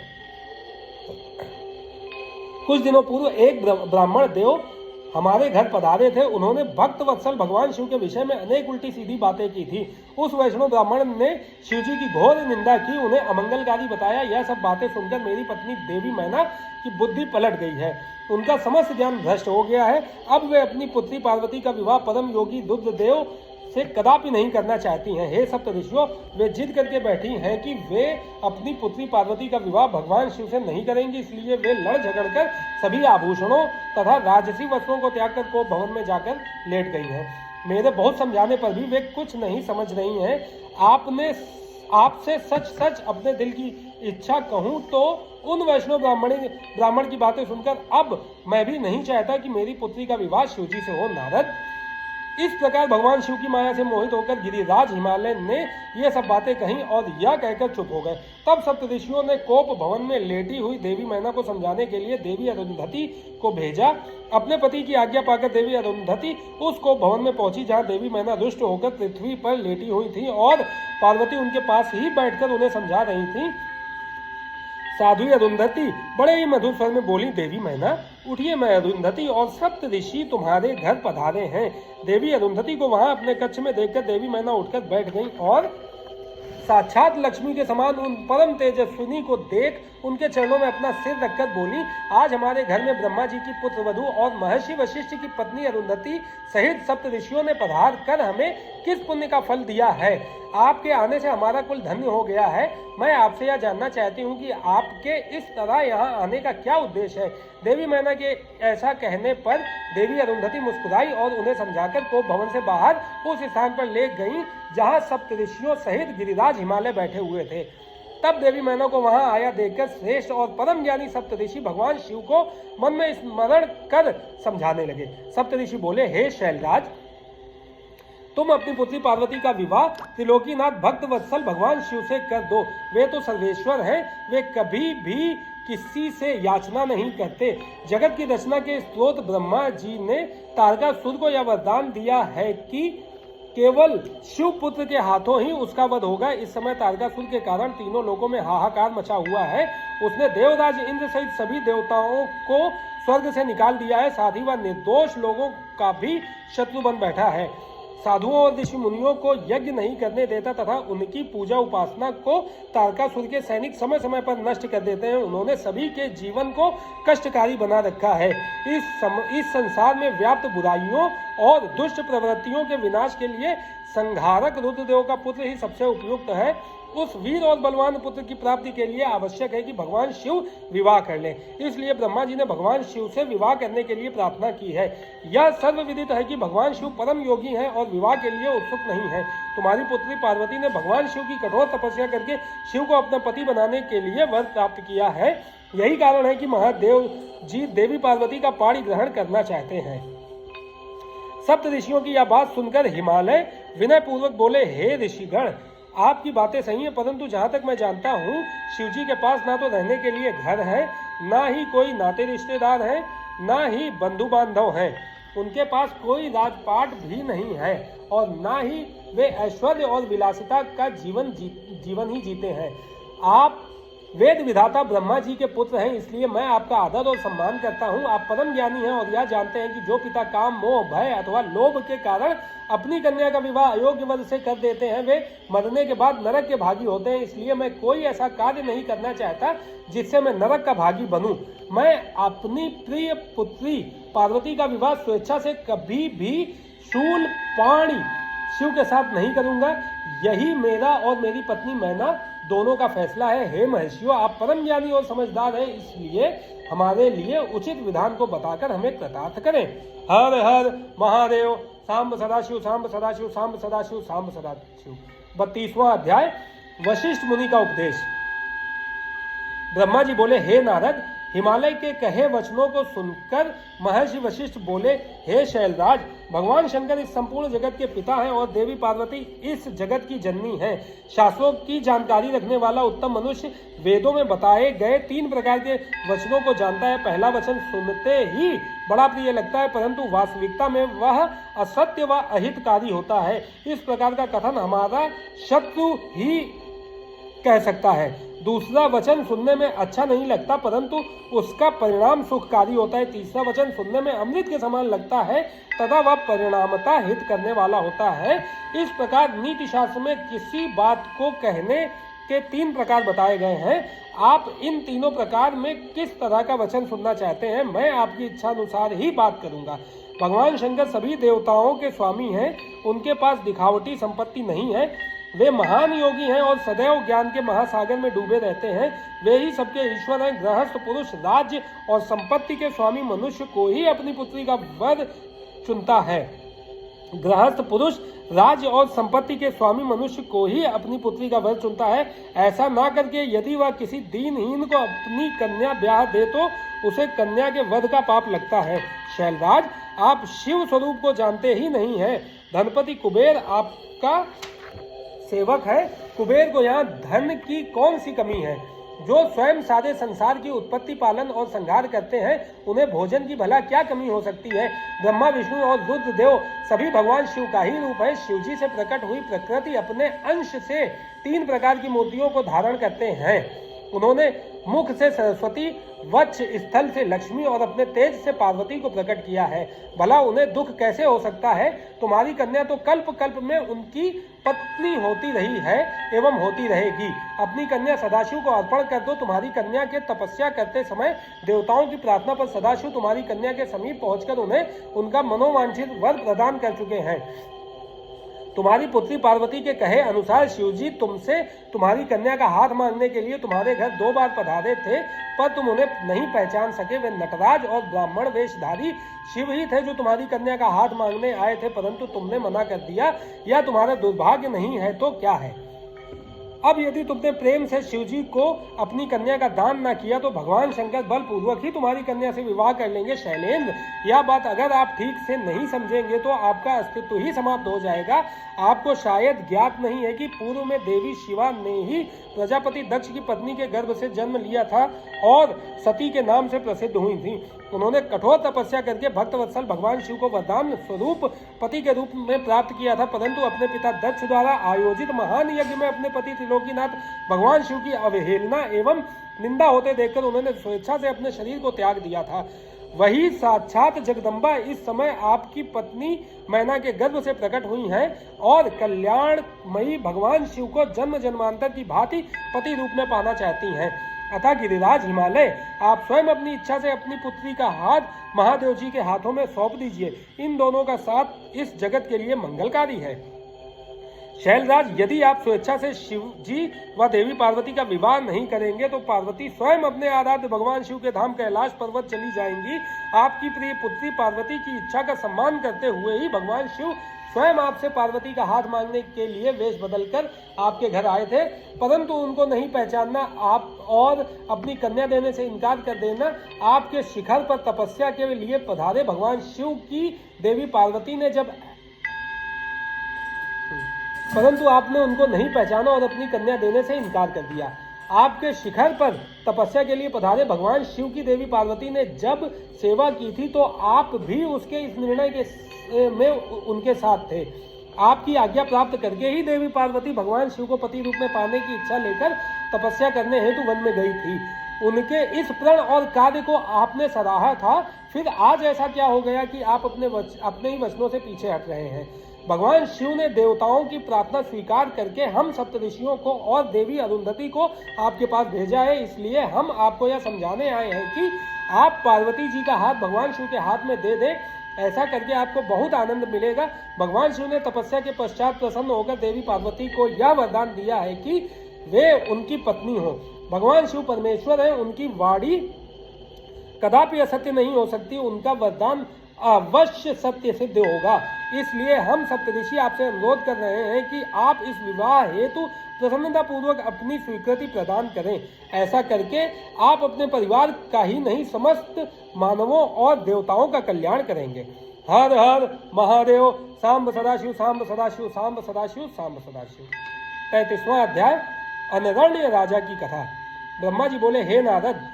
कुछ दिनों पूर्व एक ब्राह्मण देव हमारे घर पधारे थे। उन्होंने भक्त वत्सल भगवान शिव के विषय में अनेक उल्टी सीधी बातें की थी। उस वैष्णव ब्राह्मण ने शिव जी की घोर निंदा की, उन्हें अमंगलकारी बताया। यह सब बातें सुनकर मेरी पत्नी देवी मैना की बुद्धि पलट गई है। उनका समस्त ज्ञान भ्रष्ट हो गया है। अब वे अपनी पुत्री पार्वती का विवाह परम योगी रुद्रदेव से कदापि नहीं करना चाहती हैं। हे सप्त ऋषियों, वे जिद करके बैठी हैं कि वे अपनी पुत्री पार्वती का विवाह भगवान शिव से नहीं करेंगी। इसलिए वे लड़ झगड़कर सभी आभूषणों तथा राजसी वस्त्रों को त्याग कर कोप भवन में जाकर लेट गई हैं। मेरे बहुत समझाने पर भी वे कुछ नहीं समझ रही हैं। आपसे सच अपने दिल की इच्छा कहूँ तो उन वैष्णव ब्राह्मण की बातें सुनकर अब मैं भी नहीं चाहता कि मेरी पुत्री का विवाह शिव जी से हो। नारद, इस प्रकार भगवान शिव की माया से मोहित होकर गिरिराज हिमालय ने ये सब बातें कहीं और यह कहकर चुप हो गए। तब सप्त ऋषियों ने कोप भवन में लेटी हुई देवी मैना को समझाने के लिए देवी अरुंधति को भेजा। अपने पति की आज्ञा पाकर देवी अरुंधति उस कोप भवन में पहुंची, जहां देवी मैना रुष्ट होकर पृथ्वी पर लेटी हुई थी और पार्वती उनके पास ही बैठकर उन्हें समझा रही थी। साध्वी अरुंधति बड़े ही मधुर स्वर में बोली, देवी मैना उठिए, मैं अरुंधति और सप्त ऋषि तुम्हारे घर पधारे हैं। देवी अरुंधति को वहां अपने कक्ष में देखकर देवी मैना उठकर बैठ गई और साक्षात लक्ष्मी के समान उन परम तेजस्विनी को देख उनके चरणों में अपना सिर रखकर बोली, आज हमारे घर में ब्रह्मा जी की पुत्र वधू और महर्षि वशिष्ठ की पत्नी अरुंधति सहित सप्त ऋषियों ने पधार कर हमें किस पुण्य का फल दिया है। आपके आने से हमारा कुल धन्य हो गया है। मैं आपसे यह जानना चाहती हूँ कि आपके इस तरह यहाँ आने का क्या उद्देश्य है। देवी मैना के ऐसा कहने पर देवी अरुंधति मुस्कुराई और उन्हें समझाकर कोप भवन से बाहर उस स्थान पर ले गई जहाँ सप्त ऋषियों सहित गिरिराज हिमालय बैठे हुए थे। तब देवी मैना को वहां आया देखकर श्रेष्ठ और परम ज्ञानी सप्त ऋषि भगवान शिव को मन में स्मरण कर समझाने लगे। सप्त ऋषि बोले, हे शैलराज, तुम अपनी पुत्री पार्वती का विवाह त्रिलोकीनाथ भक्त वत्सल भगवान शिव से कर दो। वे तो सर्वेश्वर हैं। वे कभी भी किसी से याचना नहीं करते। जगत की रचना के स्रोत ब्रह्मा जी ने तारकासुर को यह वरदान दिया है कि केवल शिव पुत्र के हाथों ही उसका वध होगा। इस समय तारकासुर के कारण तीनों लोकों में हाहाकार मचा हुआ है। उसने देवराज इंद्र सहित सभी देवताओं को स्वर्ग से निकाल दिया है। साथ ही वह निर्दोष लोगों का भी शत्रु बन बैठा है। साधुओं और ऋषि मुनियों को यज्ञ नहीं करने देता तथा उनकी पूजा उपासना को तारकासुर के सैनिक समय समय पर नष्ट कर देते हैं। उन्होंने सभी के जीवन को कष्टकारी बना रखा है। इस संसार में व्याप्त बुराइयों और दुष्ट प्रवृत्तियों के विनाश के लिए संहारक रुद्रदेव का पुत्र ही सबसे उपयुक्त है। उस वीर और बलवान पुत्र की प्राप्ति के लिए आवश्यक है कि भगवान शिव विवाह कर लें। इसलिए ब्रह्मा जी ने भगवान शिव से विवाह करने के लिए प्रार्थना की है। यह सर्वविदित है कि भगवान शिव परम योगी हैं और विवाह के लिए उत्सुक नहीं है। तुम्हारी पुत्री पार्वती ने भगवान शिव की कठोर तपस्या करके शिव को अपना पति बनाने के लिए वर प्राप्त किया है। यही कारण है कि महादेव जी देवी पार्वती का पाणी ग्रहण करना चाहते हैं। सप्त ऋषियों की यह बात सुनकर हिमालय विनय पूर्वक बोले, हे ऋषिगण, आपकी बातें सही हैं, परंतु जहाँ तक मैं जानता हूँ शिव जी के पास ना तो रहने के लिए घर है, ना ही कोई नाते रिश्तेदार है, ना ही बंधु बांधव हैं। उनके पास कोई राजपाट भी नहीं है और ना ही वे ऐश्वर्य और विलासिता का जीवन ही जीते हैं। आप वेद विधाता ब्रह्मा जी के पुत्र हैं, इसलिए मैं आपका आदर और सम्मान करता हूँ। आप परम ज्ञानी हैं और यह जानते हैं कि जो पिता काम, मोह, भय अथवा लोभ के कारण अपनी कन्या का विवाह अयोग्य वर से कर देते हैं, वे मरने के बाद नरक के भागी होते हैं। इसलिए मैं कोई ऐसा कार्य नहीं करना चाहता जिससे मैं नरक का भागी बनूं। मैं अपनी प्रिय पुत्री पार्वती का विवाह स्वेच्छा से कभी भी शूल पाणी शिव के साथ नहीं करूंगा। यही मेरा और मेरी पत्नी मैना दोनों का फैसला है। हे महर्षियों, आप परम ज्ञानी और समझदार हैं, इसलिए हमारे लिए उचित विधान को बताकर हमें कृतार्थ करें। हर हर महादेव। सांब सदाशिव, सांब सदाशिव, सांब सदाशिव, सांब सदाशिव। 32वां अध्याय, वशिष्ठ मुनि का उपदेश। ब्रह्मा जी बोले, हे नारद, हिमालय के कहे वचनों को सुनकर महर्षि वशिष्ठ बोले, हे शैलराज, भगवान शंकर इस संपूर्ण जगत के पिता हैं और देवी पार्वती इस जगत की जननी हैं। शास्त्रों की जानकारी रखने वाला उत्तम मनुष्य वेदों में बताए गए 3 प्रकार के वचनों को जानता है। पहला वचन सुनते ही बड़ा प्रिय लगता है, परंतु वास्तविकता में वह असत्य व अहितकारी होता है। इस प्रकार का कथन हमारा शत्रु ही कह सकता है। दूसरा वचन सुनने में अच्छा नहीं लगता, परंतु उसका परिणाम सुखकारी होता है। तीसरा वचन सुनने में अमृत के समान लगता है तथा वह परिणामता हित करने वाला होता है। इस प्रकार नीति शास्त्र में किसी बात को कहने के 3 प्रकार बताए गए हैं। आप इन तीनों प्रकार में किस तरह का वचन सुनना चाहते हैं, मैं आपकी इच्छा अनुसार ही बात करूंगा। भगवान शंकर सभी देवताओं के स्वामी हैं, उनके पास दिखावटी संपत्ति नहीं है। वे महान योगी हैं और सदैव ज्ञान के महासागर में डूबे रहते हैं। वे ही सबके ईश्वर हैं। गृहस्थ पुरुष राज्य और संपत्ति के स्वामी मनुष्य को ही अपनी पुत्री का वर चुनता है। गृहस्थ पुरुष राज्य और संपत्ति के स्वामी मनुष्य को ही अपनी पुत्री का वर चुनता है। ऐसा ना करके यदि वह किसी दीनहीन को अपनी कन्या ब्याह दे तो उसे कन्या के वध का पाप लगता है। शैलराज, आप शिव स्वरूप को जानते ही नहीं हैं। धनपति कुबेर आपका सेवक है। कुबेर को यहाँ धन की कौन सी कमी है? जो स्वयं सारे संसार की उत्पत्ति, पालन और संहार करते हैं, उन्हें भोजन की भला क्या कमी हो सकती है? ब्रह्मा, विष्णु और रुद्रदेव सभी भगवान शिव का ही रूप है। शिव जी से प्रकट हुई प्रकृति अपने अंश से 3 प्रकार की मूर्तियों को धारण करते हैं। उन्होंने मुख से सरस्वती, वक्ष स्थल से लक्ष्मी और अपने तेज से पार्वती को प्रकट किया है। भला उन्हें दुख कैसे हो सकता है? तुम्हारी कन्या तो कल्प कल्प में उनकी पत्नी होती रही है एवं होती रहेगी। अपनी कन्या सदाशिव को अर्पण कर दो। तुम्हारी कन्या के तपस्या करते समय देवताओं की प्रार्थना पर सदाशिव तुम्हारी कन्या के समीप पहुंचकर उन्हें उनका मनोवांछित वर प्रदान कर चुके हैं। तुम्हारी पुत्री पार्वती के कहे अनुसार शिवजी तुमसे तुम्हारी कन्या का हाथ मांगने के लिए तुम्हारे घर 2 बार पधारे थे, पर तुम उन्हें नहीं पहचान सके। वे नटराज और ब्राह्मण वेशधारी शिव ही थे जो तुम्हारी कन्या का हाथ मांगने आए थे, परंतु तुमने मना कर दिया। यह तुम्हारा दुर्भाग्य नहीं है तो क्या है? अब यदि तुमने प्रेम से शिवजी को अपनी कन्या का दान न किया तो भगवान शंकर बलपूर्वक ही तुम्हारी कन्या से विवाह कर लेंगे। शैलेंद्र, यह बात अगर आप ठीक से नहीं समझेंगे तो आपका अस्तित्व ही समाप्त हो जाएगा। आपको शायद ज्ञात नहीं है कि पूर्व में देवी शिवा ने ही प्रजापति दक्ष की पत्नी के गर्भ से जन्म लिया था और सती के नाम से प्रसिद्ध हुई थी। उन्होंने कठोर तपस्या करके भक्तवत्सल भगवान शिव को वरदान स्वरूप पति के रूप में प्राप्त किया था, परंतु अपने पिता दक्ष द्वारा आयोजित महान यज्ञ में अपने पति त्रिलोकीनाथ भगवान शिव की अवहेलना एवं निंदा होते देखकर उन्होंने स्वेच्छा से अपने शरीर को त्याग दिया था। वही साक्षात जगदम्बा इस समय आपकी पत्नी मैना के गर्भ से प्रकट हुई हैं और कल्याणमयी भगवान शिव को जन्म जन्मांतर की भांति पति रूप में पाना चाहती हैं। अतः गिरिराज हिमालय, आप स्वयं अपनी इच्छा से अपनी पुत्री का हाथ महादेव जी के हाथों में सौंप दीजिए। इन दोनों का साथ इस जगत के लिए मंगलकारी है। शैलराज, यदि आप स्वेच्छा से शिव जी व देवी पार्वती का विवाह नहीं करेंगे तो पार्वती स्वयं अपने आराध्य भगवान शिव के धाम कैलाश पर्वत चली जाएंगी। आपकी प्रिय पुत्री पार्वती की इच्छा का सम्मान करते हुए ही भगवान शिव स्वयं आपसे पार्वती का हाथ मांगने के लिए वेश बदलकर आपके घर आए थे, परंतु उनको नहीं पहचानना आप और अपनी कन्या देने से इनकार कर देना। आपके शिखर पर तपस्या के लिए पधारे भगवान शिव की देवी पार्वती ने परंतु आपने उनको नहीं पहचाना और अपनी कन्या देने से इनकार कर दिया। आपके शिखर पर तपस्या के लिए पधारे भगवान शिव की देवी पार्वती ने जब सेवा की थी तो आप भी उसके इस निर्णय में उनके साथ थे। आपकी आज्ञा प्राप्त करके ही देवी पार्वती भगवान शिव को पति रूप में पाने की इच्छा लेकर तपस्या करने हेतु वन में गई थी। उनके इस प्रण और कार्य को आपने सराहा था, फिर आज ऐसा क्या हो गया कि आप अपने ही वचनों से पीछे हट रहे हैं। भगवान शिव ने देवताओं की प्रार्थना स्वीकार करके हम सप्तऋषियों को और देवी अरुंधति को आपके पास भेजा है, इसलिए हम आपको यह समझाने आए हैं कि आप पार्वती जी का हाथ भगवान शिव के हाथ में दे दें। ऐसा करके आपको बहुत आनंद मिलेगा। भगवान शिव ने तपस्या के पश्चात प्रसन्न होकर देवी पार्वती को यह वरदान दिया है कि वे उनकी पत्नी हो। भगवान शिव परमेश्वर है, उनकी वाणी कदापि असत्य नहीं हो सकती, उनका वरदान अवश्य सत्य सिद्ध होगा। इसलिए हम सप्तऋषि आपसे अनुरोध कर रहे हैं कि आप इस विवाह हेतु प्रसन्नता पूर्वक अपनी स्वीकृति प्रदान करें। ऐसा करके आप अपने परिवार का ही नहीं समस्त मानवों और देवताओं का कल्याण करेंगे। हर हर महादेव। सांब सदाशिव, सांब सदाशिव, सांब सदाशिव, सांब सदाशिव। 35वां अध्याय, अनरण्य राजा की कथा। ब्रह्मा जी बोले, हे नारद,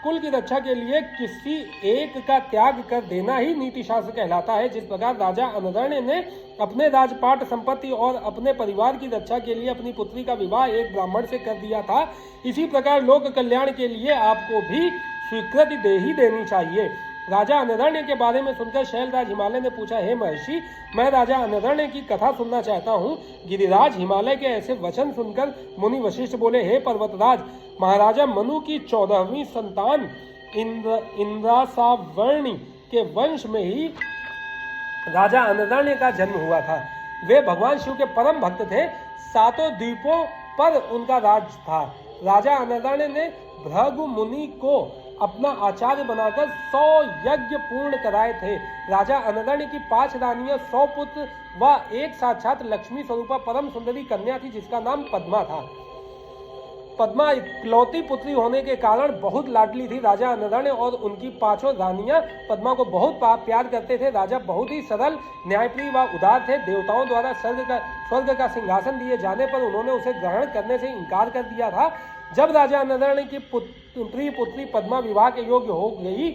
कुल की रक्षा के लिए किसी एक का त्याग कर देना ही नीति शास्त्र कहलाता है। जिस प्रकार राजा अनरण्य ने अपने राजपाट संपत्ति और अपने परिवार की रक्षा के लिए अपनी पुत्री का विवाह एक ब्राह्मण से कर दिया था, इसी प्रकार लोक कल्याण के लिए आपको भी स्वीकृति दे ही देनी चाहिए। राजा अनरण्य के बारे में सुनकर शैलराज हिमालय ने पूछा, हे महर्षि, मैं राजा अनरण्य की कथा सुनना चाहता हूँ। गिरिराज हिमालय के ऐसे वचन सुनकर मुनि वशिष्ठ बोले, हे पर्वतराज, महाराजा मनु की 14वीं संतान इंद्रासावर्णी के वंश में ही राजा अनरण्य का जन्म हुआ था। वे भगवान शिव के परम भक्त थे। 7 द्वीपों पर उनका राज था। राजा अनरण्य ने भृगु मुनि को अपना आचार्य बनाकर 100 यज्ञ पूर्ण कराए थे। राजा अनरण्य की 5 रानियां, 100 पुत्र व एक साक्षात लक्ष्मी स्वरूपा परम सुंदरी कन्या थी जिसका नाम पद्मा था। पद्मा इकलौती पुत्री होने के कारण बहुत लाडली थी। राजा अनरण्य और उनकी 5 रानियां पद्मा को बहुत प्यार करते थे। राजा बहुत ही सरल, न्यायप्रिय व उदार थे। देवताओं द्वारा स्वर्ग का सिंहासन दिए जाने पर उन्होंने उसे ग्रहण करने से इनकार कर दिया था। जब राजा अनरण्य की प्रिय पुत्री पद्मा विवाह के योग्य हो गई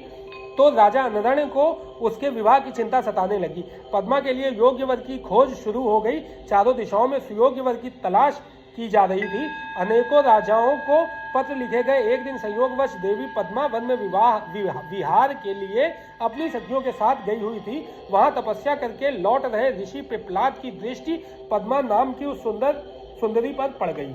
तो राजा अनरण्य को उसके विवाह की चिंता सताने लगी। पद्मा के लिए योग्य वर की खोज शुरू हो गई। चारों दिशाओं में सुयोग्य वर की तलाश की जा रही थी। अनेकों राजाओं को पत्र लिखे गए। एक दिन संयोगवश देवी पद्मा वन में विहार के लिए अपनी सखियों के साथ गई हुई थी। वहां तपस्या करके लौट रहे ऋषि पिप्लाद की दृष्टि पद्मा नाम की उस सुंदरी पर पड़ गई।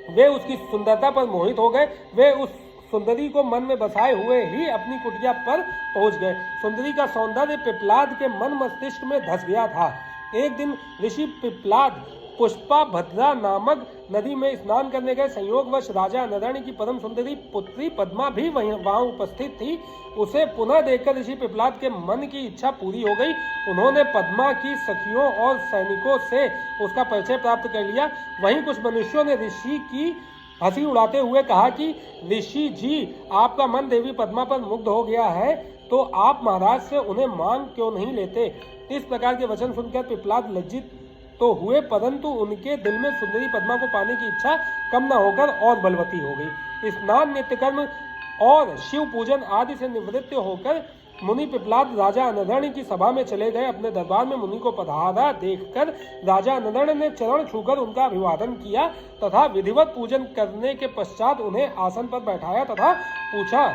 वे उसकी सुंदरता पर मोहित हो गए। वे उस सुंदरी को मन में बसाए हुए ही अपनी कुटिया पर पहुंच गए। सुंदरी का सौंदर्य पिप्लाद के मन मस्तिष्क में धस गया था। एक दिन ऋषि पिप्लाद पुष्पा भद्रा नामक नदी में स्नान करने गए। संयोगवश राजा अनरण्य की परम सुंदरी पुत्री पद्मा भी वहां उपस्थित थी। उसे पुनः देखकर ऋषि पिप्लाद के मन की इच्छा पूरी हो गई। उन्होंने पद्मा की सखियों और सैनिकों से उसका परिचय प्राप्त कर लिया। वहीं कुछ मनुष्यों ने ऋषि की हंसी उड़ाते हुए कहा कि ऋषि जी, आपका मन देवी पद्मा पर मुग्ध हो गया है, तो आप महाराज से उन्हें मांग क्यों नहीं लेते। इस प्रकार के वचन सुनकर पिप्लाद लज्जित तो हुए, परंतु उनके दिल में सुंदरी पद्मा को पाने की इच्छा कम न होकर और बलवती हो गई। स्नान, नित्यकर्म और शिव पूजन आदि से निवृत्त होकर मुनि पिप्लाद राजा अनरण्य की सभा में चले गए। अपने दरबार में मुनि को पधारा देखकर राजा अनरण्य ने चरण छूकर उनका अभिवादन किया तथा विधिवत पूजन करने के पश्चात उन्हें आसन पर बैठाया तथा पूछा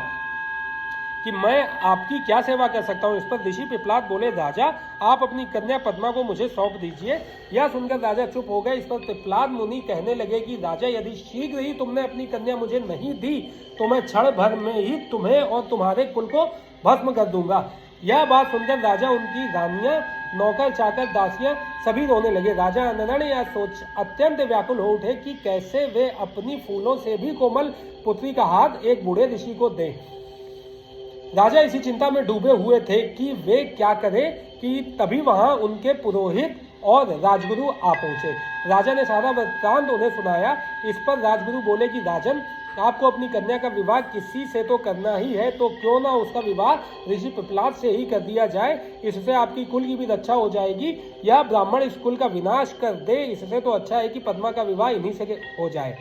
कि मैं आपकी क्या सेवा कर सकता हूँ। इस पर ऋषि पिप्लाद बोले, राजा, आप अपनी कन्या पद्मा को मुझे सौंप दीजिए। यह सुनकर राजा चुप हो गए। इस पर पिप्लाद मुनि कहने लगे कि राजा, यदि शीघ्र ही तुमने अपनी कन्या मुझे नहीं दी तो मैं क्षण भर में ही तुम्हें और तुम्हारे कुल को भस्म कर दूंगा। यह बात सुनकर राजा, उनकी रानियां नौकर चाकर दासियां सभी रोने लगे। राजा अनरण यह सोच अत्यंत व्याकुल हो उठे कि कैसे वे अपनी फूलों से भी कोमल पुत्री का हाथ एक बूढ़े ऋषि को दें। राजा इसी चिंता में डूबे हुए थे कि वे क्या करें कि तभी वहां उनके पुरोहित और राजगुरु आ पहुंचे। राजा ने सारा वृत्तांत उन्हें सुनाया। इस पर राजगुरु बोले कि राजन, आपको अपनी कन्या का विवाह किसी से तो करना ही है, तो क्यों ना उसका विवाह ऋषि पिपलाद से ही कर दिया जाए। इससे आपकी कुल की भी रक्षा हो जाएगी। यह ब्राह्मण इस कुल का विनाश कर दे, इससे तो अच्छा है कि पद्मा का विवाह इन्हीं से हो जाए।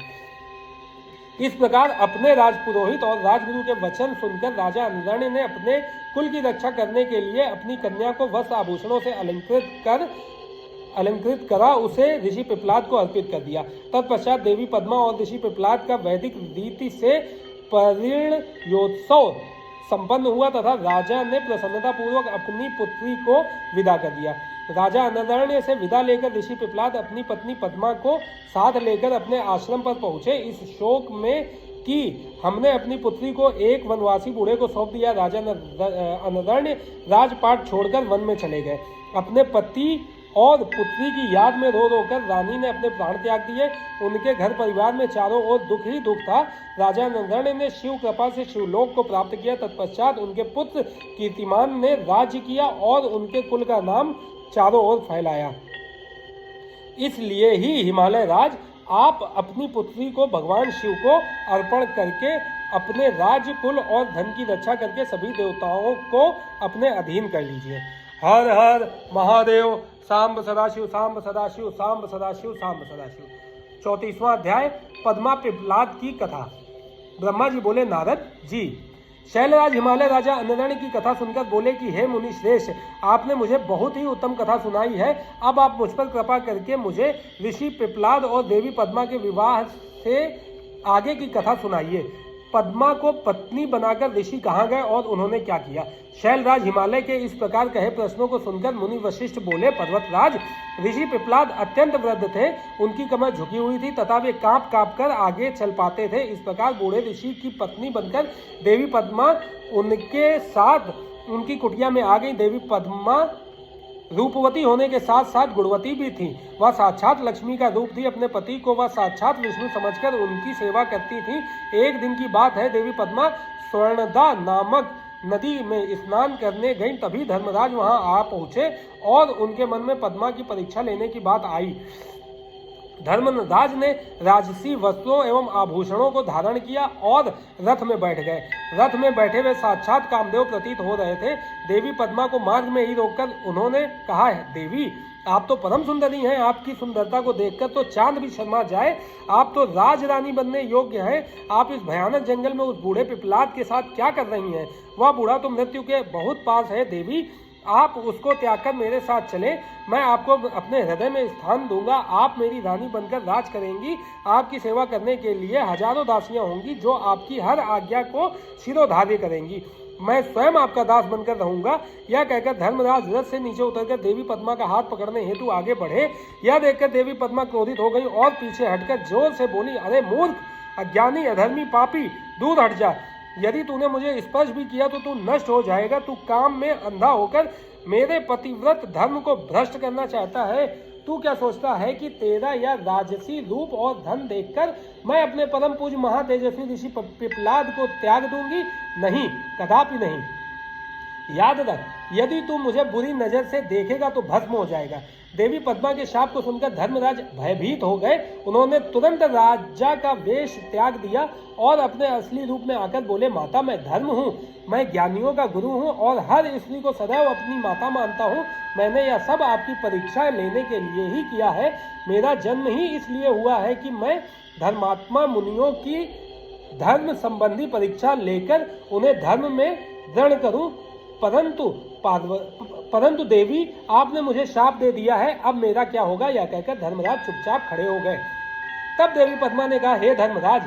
इस प्रकार अपने राजपुरोहित और राजगुरु के वचन सुनकर राजा अनरण ने अपने कुल की रक्षा करने के लिए अपनी कन्या को वस्त्र आभूषणों से अलंकृत करा उसे ऋषि पिपलाद को अर्पित कर दिया। तत्पश्चात देवी पद्मा और ऋषि पिपलाद का वैदिक रीति से परिणयोत्सव संपन्न हुआ तथा राजा ने प्रसन्नता पूर्वक अपनी पुत्री को विदा कर दिया। राजा अनरण से विदा लेकर ऋषि पिपलाद अपनी पत्नी पद्मा को साथ लेकर अपने आश्रम पर पहुंचे। इस शोक में कि हमने अपनी पुत्री को एक वनवासी बूढ़े को सौंप दिया, राजा अनरण राजपाट छोड़कर वन में चले गए। अपने पति और पुत्री की याद में रो रोकर रानी ने अपने प्राण त्याग दिए। उनके घर परिवार में चारों ओर दुख ही दुख था। राजा नंदन ने शिव कृपा से शिवलोक को प्राप्त किया। तत्पश्चात उनके पुत्र कीर्तिमान ने राज्य किया और उनके कुल का नाम चारों ओर फैलाया। इसलिए ही हिमालय राज आप अपनी पुत्री को भगवान शिव को अर्पण करके अपने राज्य कुल और धन की रक्षा करके सभी देवताओं को अपने अधीन कर लीजिए। हर हर महादेव। सांब सदाशिव, सांब सदाशिव, सांब सदाशिव, सांब सदाशिव। 34वां अध्याय, पद्मा पिपलाद की कथा। ब्रह्मा जी बोले, नारद जी, शैलराज हिमालय राजा अनरण की कथा सुनकर बोले कि हे मुनि श्रेष्ठ, आपने मुझे बहुत ही उत्तम कथा सुनाई है। अब आप मुझ पर कृपा करके मुझे ऋषि पिपलाद और देवी पद्मा के विवाह से आगे की कथा सुनाइए। पद्मा को पत्नी बनाकर ऋषि कहाँ गए और उन्होंने क्या किया? शैलराज हिमालय के इस प्रकार कहे प्रश्नों को सुनकर मुनि वशिष्ठ बोले, पर्वतराज, ऋषि पिपलाद अत्यंत वृद्ध थे। उनकी कमर झुकी हुई थी तथा वे कांप कांप कर आगे चल पाते थे। इस प्रकार बूढ़े ऋषि की पत्नी बनकर देवी पद्मा उनके साथ उनकी कुटिया में आ गई। देवी पद्मा रूपवती होने के साथ साथ गुणवती भी थी। वह साक्षात लक्ष्मी का रूप थी। अपने पति को वह साक्षात विष्णु समझकर उनकी सेवा करती थी। एक दिन की बात है, देवी पद्मा स्वर्णदा नामक नदी में स्नान करने गई। तभी धर्मराज वहां आ पहुंचे और उनके मन में पद्मा की परीक्षा लेने की बात आई। धर्मराज ने राजसी वस्त्रों एवं आभूषणों को धारण किया और रथ में बैठ गए। रथ में बैठे हुए साक्षात कामदेव प्रतीत हो रहे थे। देवी पद्मा को मार्ग में ही रोककर उन्होंने कहा, देवी, आप तो परम सुंदरी हैं। आपकी सुंदरता को देखकर तो चांद भी शर्मा जाए। आप तो राजरानी बनने योग्य हैं। आप इस भयानक जंगल में उस बूढ़े पिपलाद के साथ क्या कर रही हैं? वह बूढ़ा तो मृत्यु के बहुत पास है। देवी, आप उसको त्याग कर मेरे साथ चलें। मैं आपको अपने हृदय में स्थान दूंगा। आप मेरी रानी बनकर राज करेंगी। आपकी सेवा करने के लिए हजारों दासियां होंगी जो आपकी हर आज्ञा को शिरोधार्य करेंगी। मैं स्वयं आपका दास बनकर रहूंगा। यह कहकर धर्मराज रथ से नीचे उतरकर देवी पद्मा का हाथ पकड़ने हेतु आगे बढ़े। यह देखकर देवी पद्मा क्रोधित हो गई और पीछे हटकर जोर से बोली, अरे मूर्ख, अज्ञानी, अधर्मी, पापी, दूर हट जा। यदि तूने मुझे स्पर्श भी किया तो तू नष्ट हो जाएगा। तू काम में अंधा होकर मेरे पतिव्रत धर्म को भ्रष्ट करना चाहता है। तू क्या सोचता है कि तेरा यह राजसी रूप और धन देखकर मैं अपने परम पूज्य महातेजस्वी ऋषि पिपलाद को त्याग दूंगी? नहीं, कदापि नहीं। याद रख, यदि तू मुझे बुरी नजर से देखेगा तो भस्म हो जाएगा। देवी पद्मा के शाप को सुनकर धर्मराज भयभीत हो गए। उन्होंने तुरंत राजा का वेश त्याग दिया और अपने असली रूप में आकर बोले, माता, मैं धर्म हूँ, मैं ज्ञानियों का गुरु हूँ और हर स्त्री को सदैव अपनी माता मानता हूँ। मैंने यह सब आपकी परीक्षा लेने के लिए ही किया है। मेरा जन्म ही इसलिए हुआ है कि मैं धर्मात्मा मुनियों की धर्म संबंधी परीक्षा लेकर उन्हें धर्म में दृढ़ करूं। परंतु देवी, आपने मुझे शाप दे दिया है, अब मेरा क्या होगा? यह कहकर धर्मराज चुपचाप खड़े हो गए। तब देवी पद्मा ने कहा, हे धर्मराज,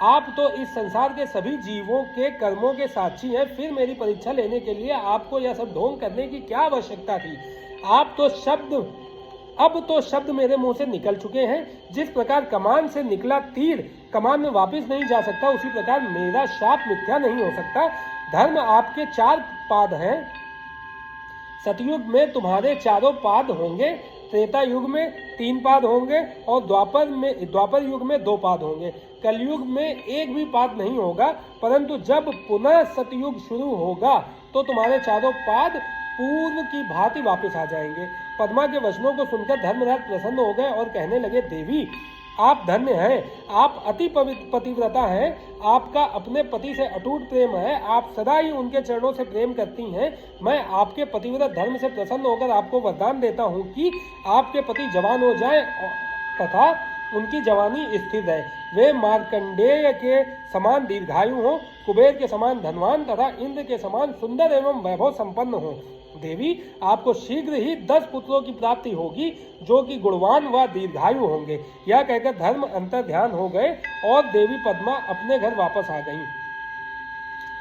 आप तो इस संसार के सभी जीवों के कर्मों के साक्षी हैं। फिर मेरी परीक्षा लेने के लिए आपको यह सब ढोंग करने की क्या आवश्यकता थी? अब तो शब्द मेरे मुंह से निकल चुके हैं। जिस प्रकार कमान से निकला तीर कमान में वापस नहीं जा सकता, उसी प्रकार मेरा शाप मिथ्या नहीं हो सकता। धर्म आपके 4 पाद हैं, सतयुग में तुम्हारे 4 पाद होंगे, त्रेता युग में 3 पाद होंगे और द्वापर युग में 2 पाद होंगे। कलयुग में एक भी पाद नहीं होगा, परंतु जब पुनः सतयुग शुरू होगा तो तुम्हारे 4 पाद पूर्व की भांति वापस आ जाएंगे। पद्मा के वचनों को सुनकर धर्मराज प्रसन्न हो गए और कहने लगे, देवी आप धन्य हैं, आप अति पतिव्रता हैं, आपका अपने पति से अटूट प्रेम है, आप सदा ही उनके चरणों से प्रेम करती हैं। मैं आपके पतिव्रत धर्म से प्रसन्न होकर आपको वरदान देता हूँ कि आपके पति जवान हो जाएं तथा उनकी जवानी स्थिर रहे, वे मार्कंडेय के समान दीर्घायु हों, कुबेर के समान धनवान तथा इंद्र के समान सुंदर एवं वैभव संपन्न हों। देवी आपको शीघ्र ही 10 पुत्रों की प्राप्ति होगी जो कि गुणवान व दीर्घायु होंगे। यह कहकर धर्म अंतर ध्यान हो गए और देवी पद्मा अपने घर वापस आ गईं।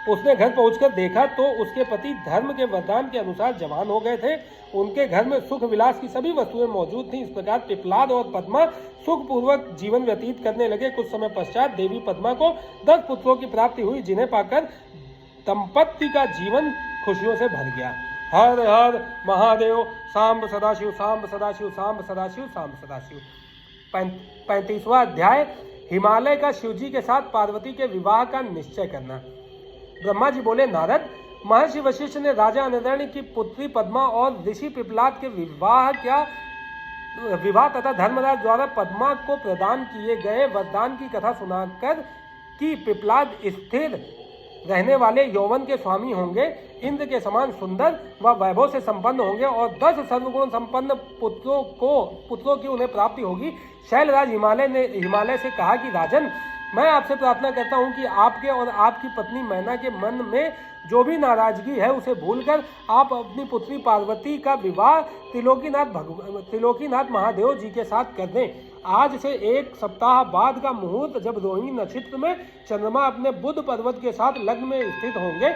उसने घर पहुंचकर देखा तो उसके पति धर्म के वरदान के अनुसार जवान हो गए थे। उनके घर में सुख विलास की सभी वस्तुएं मौजूद थीं। इस प्रकार पिपलाद और पद्मा सुखपूर्वक जीवन व्यतीत करने लगे। कुछ समय पश्चात देवी पद्मा को 10 पुत्रों की प्राप्ति हुई, जिन्हें पाकर दंपत्ति का जीवन खुशियों से भर गया। हर हर महादेव। सांब सदाशिव, सांब सदाशिव, सांब सदाशिव, सांब सदाशिव। 35वां अध्याय, हिमालय का शिवजी के साथ पार्वती के विवाह का निश्चय करना। ब्रह्मा जी बोले, नारद, महर्षि वशिष्ठ ने राजा अनिर्णी की पुत्री पद्मा और ऋषि पिपलाद के विवाह तथा धर्मराज द्वारा पद्मा को प्रदान किए गए वरदान की कथा सुनाकर कि पिपलाद स्थिर रहने वाले यौवन के स्वामी होंगे, इंद्र के समान सुंदर व वैभव से संपन्न होंगे और 10 सर्वगुण संपन्न पुत्रों की उन्हें प्राप्ति होगी। शैलराज हिमालय से कहा कि राजन, मैं आपसे प्रार्थना करता हूं कि आपके और आपकी पत्नी मैना के मन में जो भी नाराजगी है उसे भूलकर आप अपनी पुत्री पार्वती का विवाह त्रिलोकीनाथ महादेव जी के साथ कर दें। आज से 1 सप्ताह बाद का मुहूर्त, जब रोहिणी नक्षत्र में चंद्रमा अपने बुध पर्वत के साथ लग्न में स्थित होंगे,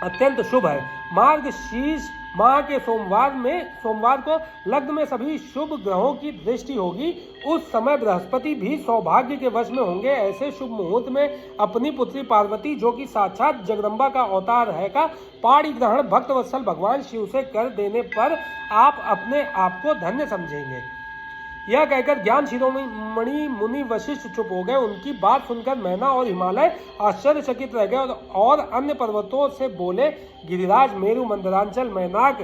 अत्यंत शुभ है। मार्गशीर्ष माह के सोमवार को लग्न में सभी शुभ ग्रहों की दृष्टि होगी। उस समय बृहस्पति भी सौभाग्य के वश में होंगे। ऐसे शुभ मुहूर्त में अपनी पुत्री पार्वती, जो कि साक्षात जगदम्बा का अवतार है, का पाणी ग्रहण भक्तवत्सल भगवान शिव से कर देने पर आप अपने आप को धन्य समझेंगे। यह कहकर ज्ञान शिरोमणि मुनि वशिष्ठ चुप हो गए। उनकी बात सुनकर मैना और हिमालय आश्चर्यचकित रह गए और अन्य पर्वतों से बोले, गिरिराज, मेरु, मंदरांचल, मैनाक,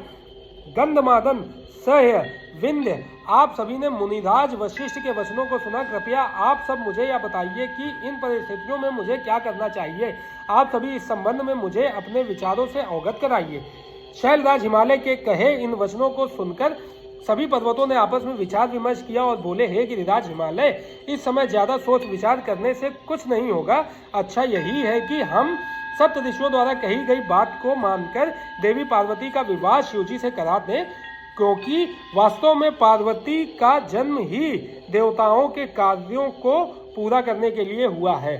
गंधमादन, सह्य, विंध्य, आप सभी ने मुनिराज वशिष्ठ के वचनों को सुना। कृपया आप सब मुझे यह बताइए कि इन परिस्थितियों में मुझे क्या करना चाहिए। आप सभी इस संबंध में मुझे अपने विचारों से अवगत कराइए। शैलराज हिमालय के कहे इन वचनों को सुनकर सभी पर्वतों ने आपस में विचार विमर्श किया और बोले, हे गिरिराज हिमालय, इस समय ज्यादा सोच विचार करने से कुछ नहीं होगा। अच्छा यही है कि हम सप्त ऋषियों द्वारा कही गई बात को मानकर देवी पार्वती का विवाह शिवजी से करा दें, क्योंकि वास्तव में पार्वती का जन्म ही देवताओं के कार्यों को पूरा करने के लिए हुआ है।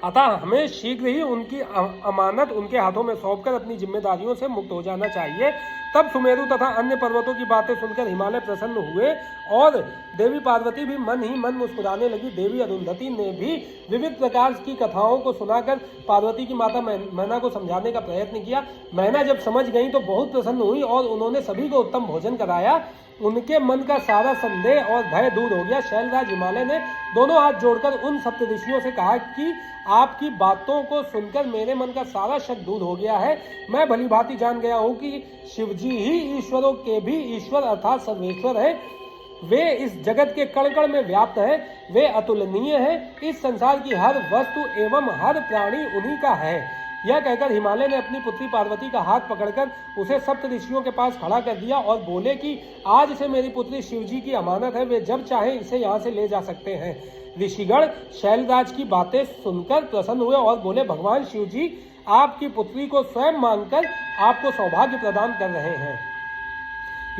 अतः हमें शीघ्र ही उनकी अमानत उनके हाथों में सौंपकर अपनी जिम्मेदारियों से मुक्त हो जाना चाहिए। तब सुमेरु तथा अन्य पर्वतों की बातें सुनकर हिमालय प्रसन्न हुए और देवी पार्वती भी मन ही मन मुस्कुराने लगी। देवी अरुंधति ने भी विविध प्रकार की कथाओं को सुनाकर पार्वती की माता मैना को समझाने का प्रयत्न किया। मैना जब समझ गई तो बहुत प्रसन्न हुई और उन्होंने सभी को उत्तम भोजन कराया। उनके मन का सारा संदेह और भय दूर हो गया। शैलराज हिमालय ने दोनों हाथ जोड़कर उन सप्तऋषियों से कहा कि आपकी बातों को सुनकर मेरे मन का सारा शक दूर हो गया है। मैं भली भांति जान गया हूँ कि शिवजी ही ईश्वरों के भी ईश्वर अर्थात सर्वेश्वर है। वे इस जगत के कण कण में व्याप्त है, वे अतुलनीय है। इस संसार की हर वस्तु एवं हर प्राणी उन्हीं का है। यह कहकर हिमालय ने अपनी पुत्री पार्वती का हाथ पकड़कर उसे सप्त ऋषियों के पास खड़ा कर दिया और बोले कि आज से मेरी पुत्री शिवजी की अमानत है, वे जब चाहे इसे यहाँ से ले जा सकते हैं। ऋषिगण शैलराज की बातें सुनकर प्रसन्न हुए और बोले, भगवान शिवजी आपकी पुत्री को स्वयं मांगकर आपको सौभाग्य प्रदान कर रहे हैं।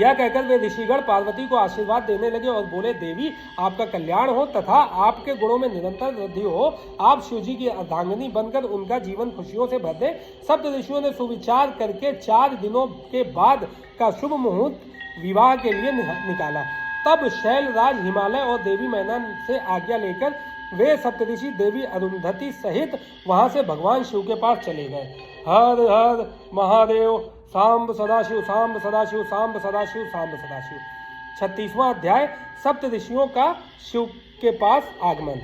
यह कहकर वे ऋषिगण पार्वती को आशीर्वाद देने लगे और बोले, देवी आपका कल्याण हो तथा आपके गुणों में निरंतर वृद्धि हो। आप शिवजी की अर्धांगिनी बनकर उनका जीवन खुशियों से भर दें। सप्त ऋषियों ने सुविचार करके 4 दिनों के बाद का शुभ मुहूर्त विवाह के लिए निकाला। तब शैलराज हिमालय और देवी मैना से आज्ञा लेकर वे सप्तऋषि देवी अरुंधति सहित वहां से भगवान शिव के पास चले गए। हर हर महादेव। सांब सदाशिव सांब सदाशिव सांब सदाशिव सांब सदाशिव। 36वां अध्याय सप्त ऋषियों का शिव के पास आगमन।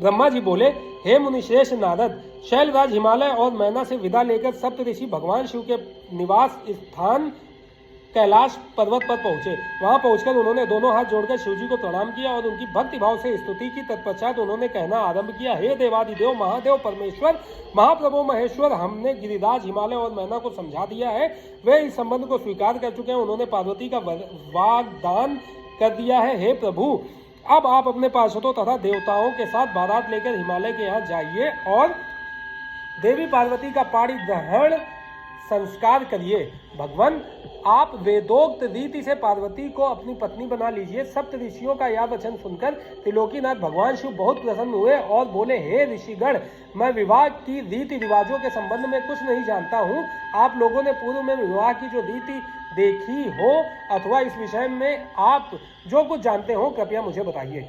ब्रह्मा जी बोले, हे मुनिश्रेष्ठ नारद, शैलराज हिमालय और मैना से विदा लेकर सप्त ऋषि भगवान शिव के निवास स्थान कैलाश पर्वत पर पहुंचे। वहां पहुंचकर उन्होंने दोनों हाथ जोड़कर शिव जी को प्रणाम किया और उनकी भक्ति भाव से स्तुति की। तत्पश्चात उन्होंने कहना आरंभ किया, हे देवादिदेव महादेव परमेश्वर महाप्रभु महेश्वर, हमने गिरिराज हिमालय और मैना को समझा दिया है, वे इस संबंध को स्वीकार कर चुके हैं। उन्होंने पार्वती का वाग्दान कर दिया है। हे प्रभु, अब आप अपने पार्षदों तथा देवताओं के साथ बारात लेकर हिमालय के यहाँ जाइए और देवी पार्वती का पाणी ग्रहण संस्कार करिए। भगवान, आप वेदोक्त रीति से पार्वती को अपनी पत्नी बना लीजिए। सप्त ऋषियों का यह वचन सुनकर त्रिलोकीनाथ भगवान शिव बहुत प्रसन्न हुए और बोले, हे ऋषिगण, मैं विवाह की रीति रिवाजों के संबंध में कुछ नहीं जानता हूँ। आप लोगों ने पूर्व में विवाह की जो रीति देखी हो अथवा इस विषय में आप जो कुछ जानते हो कृपया मुझे बताइए।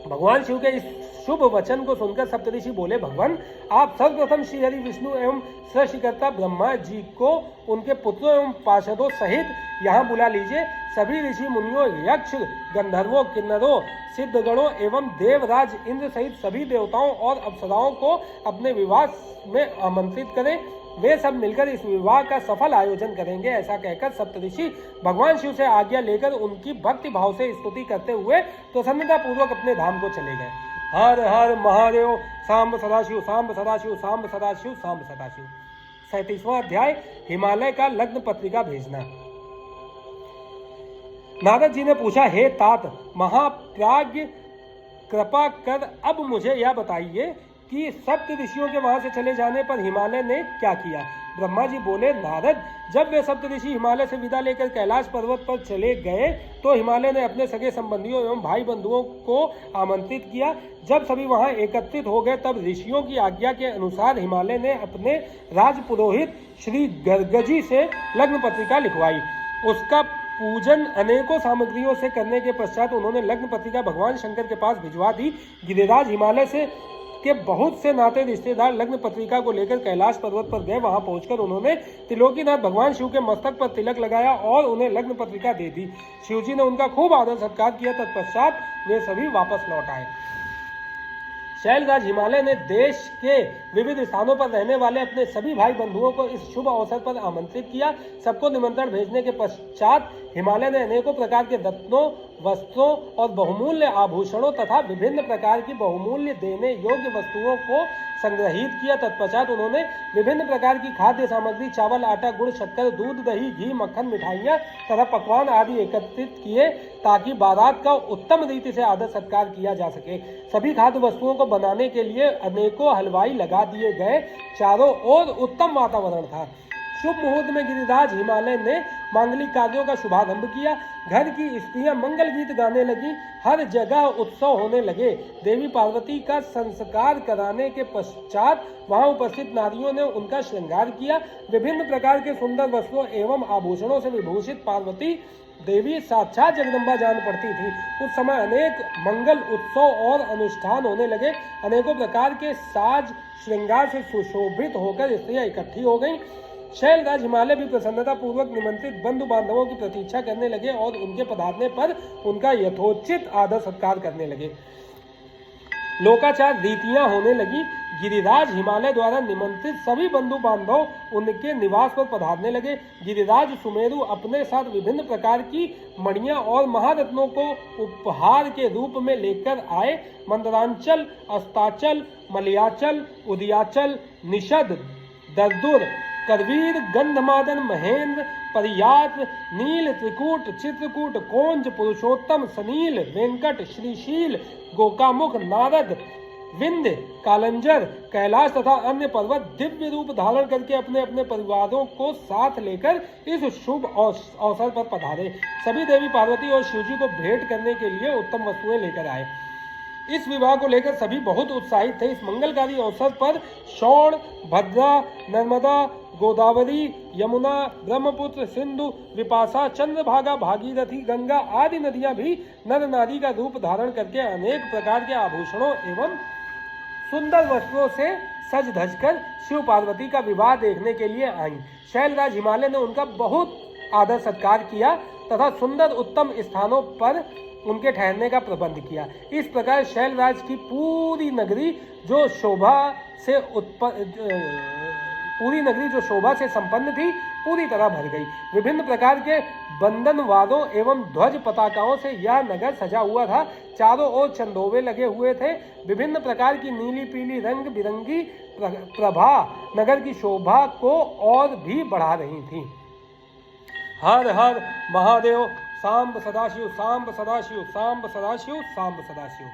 भगवान शिव के इस शुभ वचन को सुनकर सप्तऋषि बोले, भगवान, आप सर्वप्रथम श्री हरि विष्णु एवं सृष्टिकर्ता ब्रह्मा जी को उनके पुत्रों एवं पार्षदों सहित यहाँ बुला लीजिए। सभी ऋषि मुनियों, यक्ष, गंधर्वों, किन्नरों, सिद्धगणों एवं देवराज इंद्र सहित सभी देवताओं और अप्सराओं को अपने विवाह में आमंत्रित करें। वे सब मिलकर इस विवाह का सफल आयोजन करेंगे। ऐसा कहकर सप्तऋषि भगवान शिव से आज्ञा लेकर उनकी भक्ति भाव से स्तुति करते हुए प्रसन्नता पूर्वक अपने धाम को चले गए। हर हर महादेव, सांब सदाशिव सांब सदाशिव सांब सदाशिव सांब सदाशिव। 37वां अध्याय हिमालय का लग्न पत्रिका भेजना। नारद जी ने पूछा, हे तात महाप्राज्ञ, कृपा कर अब मुझे यह बताइए कि सप्त ऋषियों के वहां से चले जाने पर हिमालय ने क्या किया। ब्रह्मा जी बोले, नारद, जब वे सप्त ऋषि हिमालय से विदा लेकर कैलाश पर्वत पर चले गए तो हिमालय ने अपने सगे संबंधियों एवं भाई बंधुओं को आमंत्रित किया। जब सभी वहां एकत्रित हो गए तब ऋषियों की आज्ञा के अनुसार हिमालय ने अपने राजपुरोहित श्री गर्गजी से लग्न पत्रिका लिखवाई। उसका पूजन अनेकों सामग्रियों से करने के पश्चात उन्होंने लग्न पत्रिका भगवान शंकर के पास भिजवा दी। गिरिराज हिमालय से के बहुत से नाते रिश्तेदार लग्न पत्रिका को लेकर कैलाश पर्वत पर गए। वहां पहुंचकर उन्होंने त्रिलोकीनाथ भगवान शिव के मस्तक पर तिलक लगाया और उन्हें लग्न पत्रिका दे दी। शिवजी ने उनका खूब आदर सत्कार किया। तत्पश्चात वे सभी वापस लौट आए। शैलराज हिमालय ने देश के विविध स्थानों पर रहने वाले अपने सभी भाई बंधुओं को इस शुभ अवसर पर आमंत्रित किया। सबको निमंत्रण भेजने के पश्चात हिमालय ने अनेकों प्रकार के रत्नों, वस्त्रों और बहुमूल्य आभूषणों तथा विभिन्न प्रकार की बहुमूल्य देने योग्य वस्तुओं को संग्रहित किया। तत्पश्चात उन्होंने विभिन्न प्रकार की खाद्य सामग्री, चावल, आटा, गुड़, शक्कर, दूध, दही, घी, मक्खन, मिठाइयाँ तथा पकवान आदि एकत्रित किए ताकि बारात का उत्तम रीति से आदर सत्कार किया जा सके। सभी खाद्य वस्तुओं को बनाने के लिए अनेकों हलवाई लगा दिए गए। चारों ओर उत्तम वातावरण था। शुभ मुहूर्त में गिरिराज हिमालय ने मांगलिक कार्यों का शुभारंभ किया। घर की स्त्रियां मंगल गीत गाने लगी। हर जगह उत्सव होने लगे। देवी पार्वती का संस्कार कराने के पश्चात वहां उपस्थित नारियों ने उनका श्रृंगार किया। विभिन्न प्रकार के सुंदर वस्त्रों एवं आभूषणों से विभूषित पार्वती देवी साक्षात जगदम्बा जान पड़ती थी। उस समय अनेक मंगल उत्सव और अनुष्ठान होने लगे। अनेकों प्रकार के साज श्रृंगार से सुशोभित होकर स्त्रियां इकट्ठी हो गईं। शैलराज हिमालय भी प्रसन्नता पूर्वक निमंत्रित बंधु बांधवों की प्रतीक्षा करने लगे और उनके पधारने पर उनका यथोचित आदर सत्कार करने लगे। लोकाचार रीतियां होने लगी। गिरिराज हिमालय द्वारा निमंत्रित सभी बंधु बांधव उनके निवास पर पधारने लगे। गिरिराज सुमेरु अपने साथ विभिन्न प्रकार की मणियां और महारत्नों को उपहार के रूप में लेकर आए। मंदरांचल, अस्ताचल, मलयाचल, उदयाचल, निषद, दर्दुर, करवीर, गंधमादन, महेंद्र, परियात, नील, त्रिकूट, चित्रकूट, कोंज, पुरुषोत्तम, सनील, वेंकट, श्रीशील, गोकामुख, नारद, विंध्य, कालंजर, कैलाश तथा अन्य पर्वत दिव्य रूप धारण करके अपने अपने परिवारों को साथ लेकर इस शुभ अवसर पर पधारे। सभी देवी पार्वती और शिवजी को भेंट करने के लिए उत्तम वस्तुएं लेकर आए। इस विवाह को लेकर सभी बहुत उत्साहित थे। इस मंगलकारी अवसर पर शौण, भद्रा, नर्मदा, गोदावरी, यमुना, ब्रह्मपुत्र, सिंधु, विपाशा, चंद्रभागा, भागीरथी, गंगा आदि नदियां भी नर नारी का रूप धारण करके अनेक प्रकार के आभूषणों एवं सुंदर वस्त्रों से सज धज कर शिव पार्वती का विवाह देखने के लिए आईं। शैलराज हिमालय ने उनका बहुत आदर सत्कार किया तथा सुंदर उत्तम स्थानों पर उनके ठहरने का प्रबंध किया। इस प्रकार शैलराज की पूरी नगरी जो शोभा से संपन्न थी पूरी तरह भर गई। विभिन्न प्रकार के बंधनवारों एवं ध्वज पताकाओं से यह नगर सजा हुआ था। चारों ओर चंदोवे लगे हुए थे। विभिन्न प्रकार की नीली पीली रंग बिरंगी प्रभा नगर की शोभा को और भी बढ़ा रही थी। हर हर महादेव। सांब सदाशिव, सांब सदाशिव, सांब सदाशिव, सांब सदाशिव।